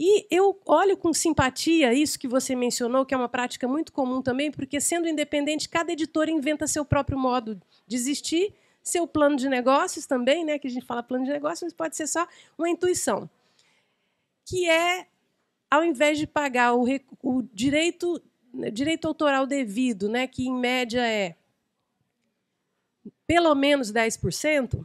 E eu olho com simpatia isso que você mencionou, que é uma prática muito comum também, porque, sendo independente, cada editora inventa seu próprio modo de existir, seu plano de negócios também, né, que a gente fala plano de negócios, mas pode ser só uma intuição, que é, ao invés de pagar o direito autoral devido, né, que, em média, é pelo menos 10%,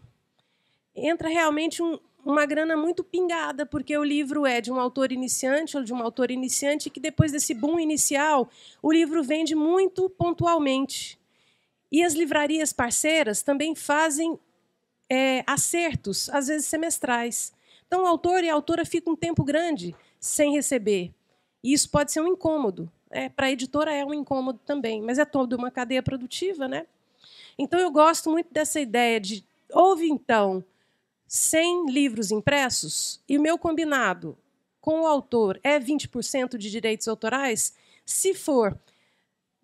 entra realmente uma grana muito pingada, porque o livro é de um autor iniciante ou de uma autora iniciante que, depois desse boom inicial, o livro vende muito pontualmente. E as livrarias parceiras também fazem acertos, às vezes semestrais. Então, o autor e a autora ficam um tempo grande sem receber. E isso pode ser um incômodo. Para a editora é um incômodo também, mas é toda uma cadeia produtiva, né? Então, eu gosto muito dessa ideia de houve, então, 100 livros impressos e o meu combinado com o autor é 20% de direitos autorais. Se for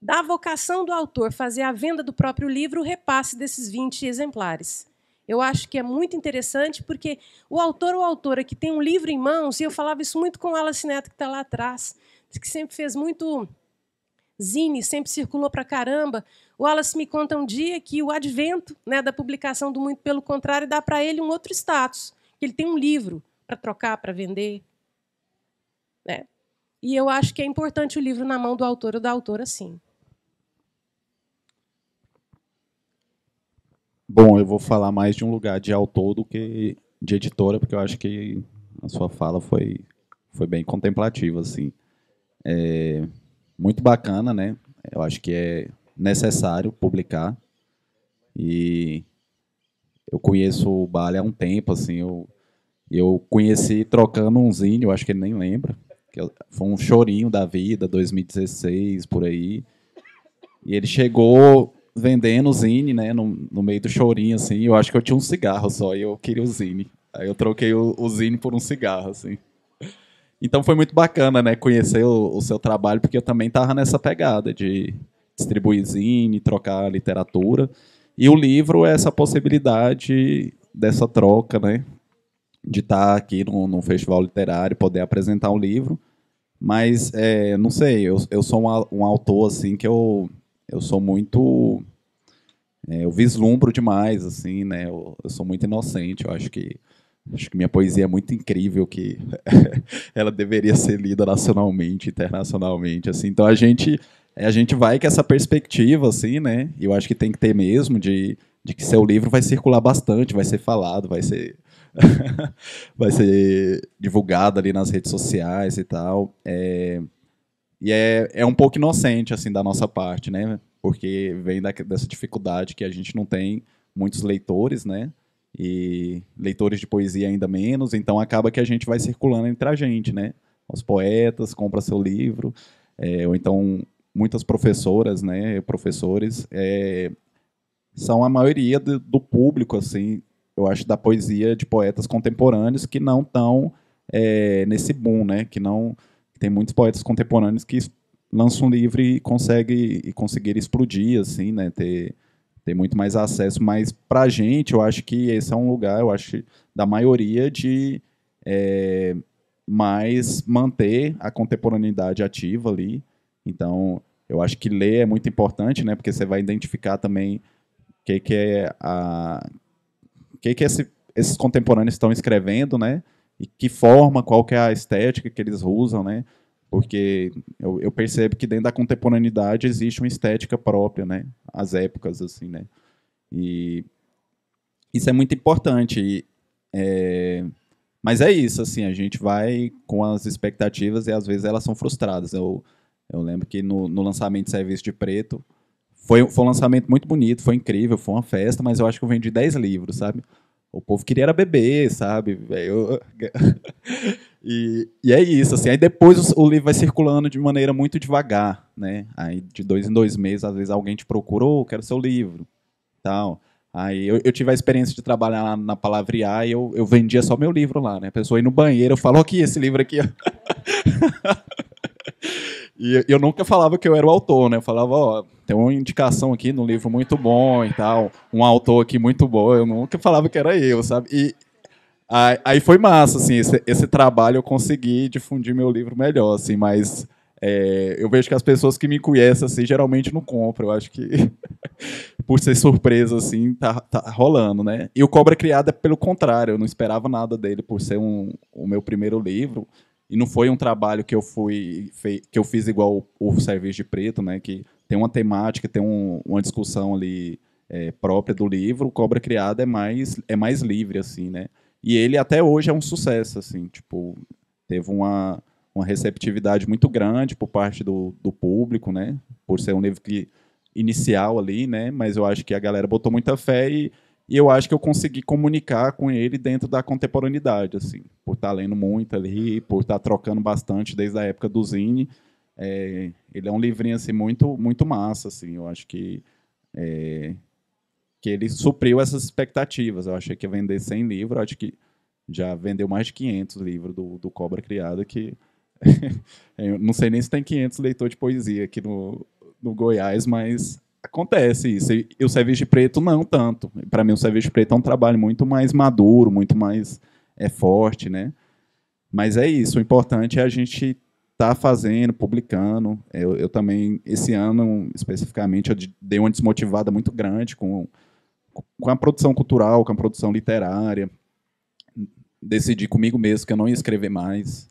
da vocação do autor fazer a venda do próprio livro, o repasse desses 20 exemplares. Eu acho que é muito interessante, porque o autor ou a autora que tem um livro em mãos, e eu falava isso muito com o Wallace Neto, que está lá atrás, que sempre fez muito zine, sempre circulou para caramba. O Wallace me conta um dia que o advento, né, da publicação do Muito Pelo Contrário dá para ele um outro status, que ele tem um livro para trocar, para vender. Né? E eu acho que é importante o livro na mão do autor ou da autora, sim. Bom, eu vou falar mais de um lugar de autor do que de editora, porque eu acho que a sua fala foi bem contemplativa, assim. Muito bacana, né? Eu acho que é necessário publicar. E eu conheço o Bale há um tempo, assim. Eu conheci trocando um zine, eu acho que ele nem lembra. Foi um chorinho da vida, 2016, por aí. E ele chegou vendendo o zine, né, no meio do chorinho, assim. Eu acho que eu tinha um cigarro só e eu queria o zine. Aí eu troquei o zine por um cigarro, assim. Então foi muito bacana, né, conhecer o seu trabalho, porque eu também estava nessa pegada de distribuir zine, trocar literatura. E o livro é essa possibilidade dessa troca, né, de estar aqui num festival literário, poder apresentar um livro. Mas, não sei, eu sou um autor, assim, que eu sou muito... eu vislumbro demais, assim, né? Eu sou muito inocente. Eu acho que minha poesia é muito incrível, que ela deveria ser lida nacionalmente, internacionalmente, assim. Então a gente vai com essa perspectiva, assim, né? E eu acho que tem que ter mesmo de que seu livro vai circular bastante, vai ser falado, vai ser vai ser divulgado ali nas redes sociais e tal. E é um pouco inocente, assim, da nossa parte, né? Porque vem dessa dificuldade que a gente não tem muitos leitores, né? E leitores de poesia ainda menos, então acaba que a gente vai circulando entre a gente, né? Os poetas compram seu livro, ou então muitas professoras, né? Professores, são a maioria do público, assim, eu acho, da poesia de poetas contemporâneos que não estão nesse boom, né? Que não... Tem muitos poetas contemporâneos que lançam um livro e conseguir explodir, assim, né? Ter muito mais acesso. Mas, para a gente, eu acho que esse é um lugar, eu acho, da maioria de mais manter a contemporaneidade ativa ali. Então, eu acho que ler é muito importante, né? Porque você vai identificar também o que esses contemporâneos estão escrevendo, né? E que forma, qual que é a estética que eles usam, né? Porque eu percebo que dentro da contemporaneidade existe uma estética própria, né? As épocas, assim, né? E isso é muito importante. Mas é isso, assim, a gente vai com as expectativas e às vezes elas são frustradas. Eu lembro que no lançamento de Serviço de Preto foi um lançamento muito bonito, foi incrível, foi uma festa, mas eu acho que eu vendi 10 livros, sabe? O povo queria era beber, sabe? E é isso, assim. Aí depois o livro vai circulando de maneira muito devagar, né? Aí de 2 em 2 meses, às vezes alguém te procura, quero seu livro, tal. Aí eu tive a experiência de trabalhar lá na Palavrear e eu vendia só meu livro lá, né? A pessoa ia no banheiro, eu falo, aqui, esse livro aqui, ó. E eu nunca falava que eu era o autor, né? Eu falava, tem uma indicação aqui no livro muito bom e tal, um autor aqui muito bom. Eu nunca falava que era eu, sabe? E aí foi massa, assim, esse trabalho eu consegui difundir meu livro melhor, assim, mas eu vejo que as pessoas que me conhecem, assim, geralmente não compram. Eu acho que, por ser surpresa, assim, tá rolando, né? E o Cobra Criada é pelo contrário, eu não esperava nada dele por ser o meu primeiro livro. E não foi um trabalho que eu fiz igual o Serviço de Preto, né? Que tem uma temática, tem uma discussão ali própria do livro, o Cobra Criada é mais livre, assim, né? E ele até hoje é um sucesso, assim, tipo, teve uma receptividade muito grande por parte do público, né? Por ser um livro inicial ali, né? Mas eu acho que a galera botou muita fé e eu acho que eu consegui comunicar com ele dentro da contemporaneidade, assim, por estar lendo muito ali, por estar trocando bastante desde a época do Zine. Ele é um livrinho assim muito muito massa, assim. Eu acho que ele supriu essas expectativas. Eu achei que ia vender 100 livros, eu acho que já vendeu mais de 500 livros do Cobra Criada, que eu não sei nem se tem 500 leitores de poesia aqui no Goiás, mas acontece isso. E o Serviço de Preto não tanto. Para mim, o Serviço de Preto é um trabalho muito mais maduro, muito mais forte, né? Mas é isso. O importante é a gente estar fazendo, publicando. Eu também, esse ano, especificamente, eu dei uma desmotivada muito grande com a produção cultural, com a produção literária. Decidi comigo mesmo que eu não ia escrever mais,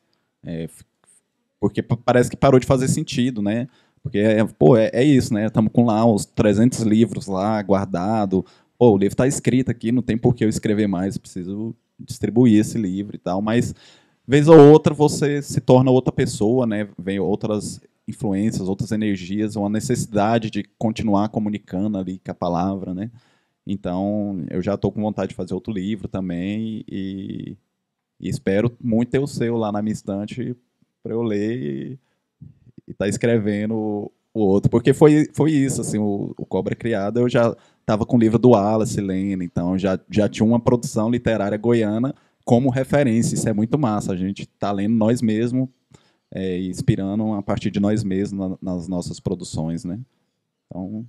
porque parece que parou de fazer sentido, né? Porque, é isso, né? Estamos com lá os 300 livros lá guardado. O livro está escrito aqui, não tem por que eu escrever mais, preciso distribuir esse livro e tal. Mas, vez ou outra, você se torna outra pessoa, né? Vem outras influências, outras energias, uma necessidade de continuar comunicando ali com a palavra, né? Então, eu já estou com vontade de fazer outro livro também e espero muito ter o seu lá na minha estante para eu ler e estar escrevendo o outro. Porque foi isso, assim, o Cobra Criada, eu já estava com o livro do Wallace lendo, então já tinha uma produção literária goiana como referência. Isso é muito massa, a gente está lendo nós mesmos e inspirando a partir de nós mesmos nas nossas produções, né? Então,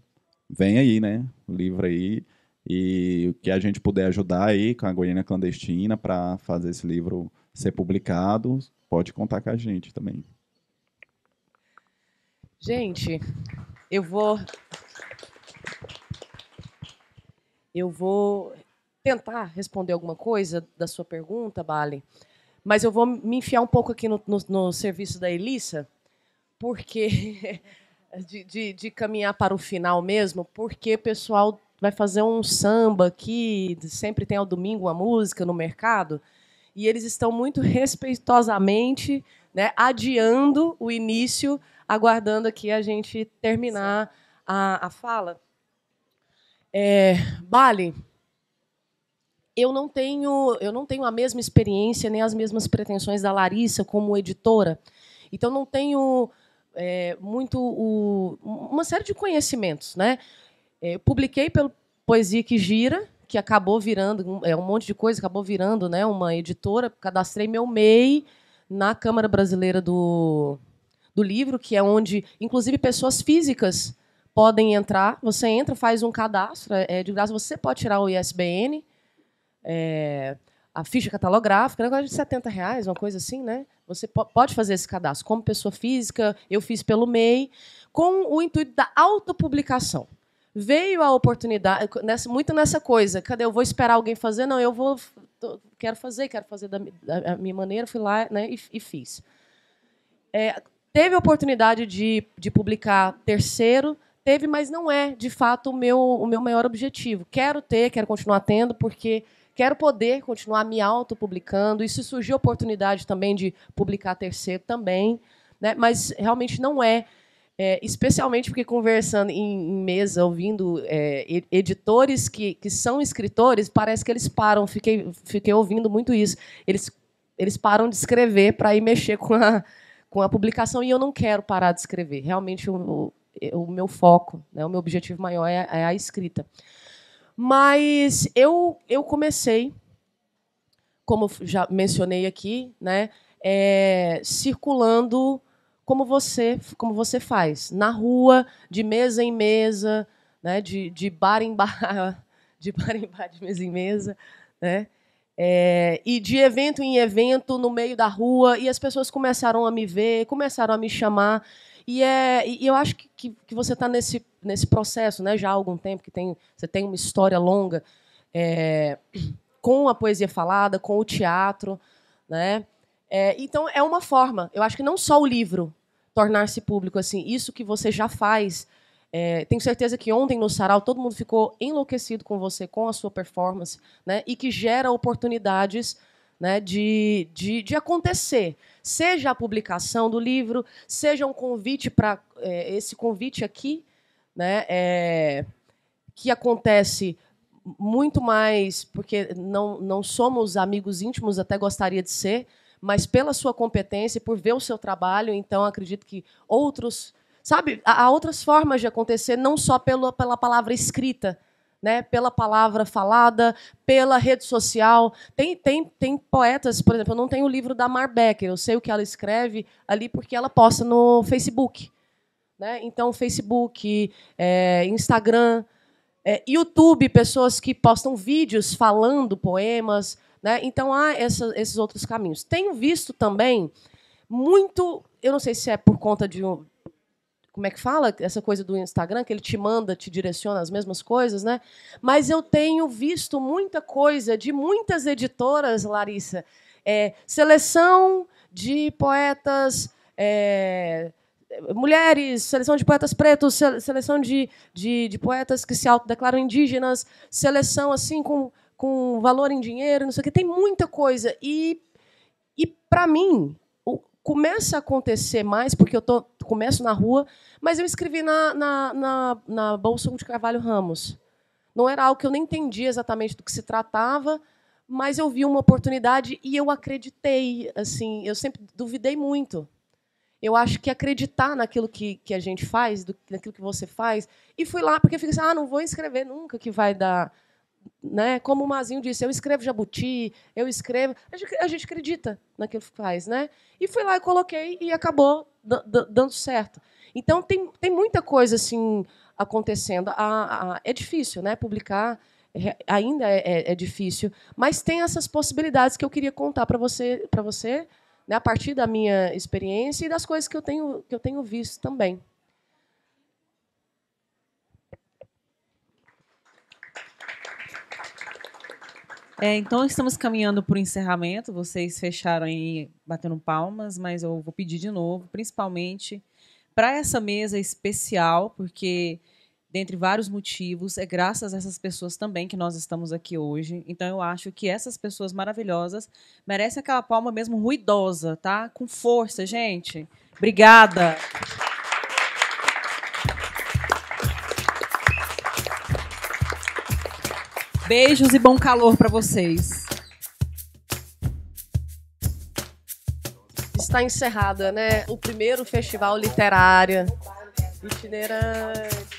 vem aí, né, o livro aí. E o que a gente puder ajudar aí com a Goiânia Clandestina para fazer esse livro ser publicado, pode contar com a gente também. Gente, eu vou tentar responder alguma coisa da sua pergunta, Bali, mas eu vou me enfiar um pouco aqui no serviço da Elissa, porque de caminhar para o final mesmo, porque o pessoal vai fazer um samba aqui, sempre tem ao domingo uma música no mercado, e eles estão muito respeitosamente, né, adiando o início, aguardando aqui a gente terminar a fala. Bali, eu não tenho a mesma experiência nem as mesmas pretensões da Larissa como editora, então não tenho uma série de conhecimentos, né? Eu publiquei pelo Poesia que Gira, que acabou virando um monte de coisa, acabou virando, né, uma editora. Cadastrei meu MEI na Câmara Brasileira do Livro, que é onde, inclusive, pessoas físicas podem entrar. Você entra, faz um cadastro, de graça. Você pode tirar o ISBN, a ficha catalográfica, negócio de R$70, uma coisa assim, né? Você pode fazer esse cadastro como pessoa física. Eu fiz pelo MEI, com o intuito da autopublicação. Veio a oportunidade, muito nessa coisa, cadê? Eu vou esperar alguém fazer? Não, quero fazer da minha maneira, fui lá, né, e fiz. Teve a oportunidade de publicar terceiro, mas não é, de fato, o meu maior objetivo. Quero continuar tendo, porque quero poder continuar me autopublicando. E se surgiu a oportunidade também de publicar terceiro também, né, mas realmente não é. Especialmente porque conversando em mesa, ouvindo editores que são escritores, parece que eles param, fiquei ouvindo muito isso, eles param de escrever para ir mexer com a publicação, e eu não quero parar de escrever. Realmente o meu foco, né, o meu objetivo maior é a escrita. Mas eu comecei, como já mencionei aqui, né, circulando como você faz, na rua, de mesa em mesa, né, de bar em bar, de mesa em mesa, né, e de evento em evento, no meio da rua, e as pessoas começaram a me ver, começaram a me chamar, e eu acho que você está nesse processo, né, já há algum tempo, você tem uma história longa com a poesia falada, com o teatro, né, então é uma forma. Eu acho que não só o livro tornar-se público, assim, isso que você já faz Tenho certeza que ontem no Sarau todo mundo ficou enlouquecido com você, com a sua performance, né? E que gera oportunidades, né, de acontecer. Seja a publicação do livro, seja um convite para esse convite aqui, né, que acontece muito mais, porque não somos amigos íntimos, até gostaria de ser, mas pela sua competência, por ver o seu trabalho, então acredito que outros... Sabe, há outras formas de acontecer, não só pela palavra escrita, né, pela palavra falada, pela rede social. Tem poetas, por exemplo, eu não tenho o livro da Mar Becker, eu sei o que ela escreve ali porque ela posta no Facebook. Né? Então, Facebook, Instagram, YouTube, pessoas que postam vídeos falando poemas. Né? Então, há esses outros caminhos. Tenho visto também muito... Eu não sei se é por conta de como é que fala? Essa coisa do Instagram, que ele te manda, te direciona as mesmas coisas, né? Mas eu tenho visto muita coisa de muitas editoras, Larissa. Seleção de poetas mulheres, seleção de poetas pretos, seleção de poetas que se autodeclaram indígenas, seleção assim com valor em dinheiro, não sei o quê. Tem muita coisa. E para mim... começa a acontecer mais, porque eu começo na rua, mas eu escrevi na Bolsa de Carvalho Ramos. Não era algo que eu nem entendia exatamente do que se tratava, mas eu vi uma oportunidade e eu acreditei. Assim, eu sempre duvidei muito. Eu acho que acreditar naquilo que a gente faz, naquilo que você faz, e fui lá, porque eu fiquei assim, não vou escrever nunca que vai dar... Né? Como o Mazinho disse, eu escrevo jabuti, eu escrevo... A gente acredita naquilo que faz. Né? E fui lá e coloquei e acabou dando certo. Então, tem muita coisa assim, acontecendo. É difícil, né? Publicar ainda é difícil, mas tem essas possibilidades que eu queria contar para você né? A partir da minha experiência e das coisas que eu tenho visto também. Então, estamos caminhando para o encerramento. Vocês fecharam aí batendo palmas, mas eu vou pedir de novo, principalmente para essa mesa especial, porque, dentre vários motivos, é graças a essas pessoas também que nós estamos aqui hoje. Então, eu acho que essas pessoas maravilhosas merecem aquela palma mesmo ruidosa, tá? Com força, gente. Obrigada. Beijos e bom calor para vocês. Está encerrada, né? O primeiro festival literário itinerante.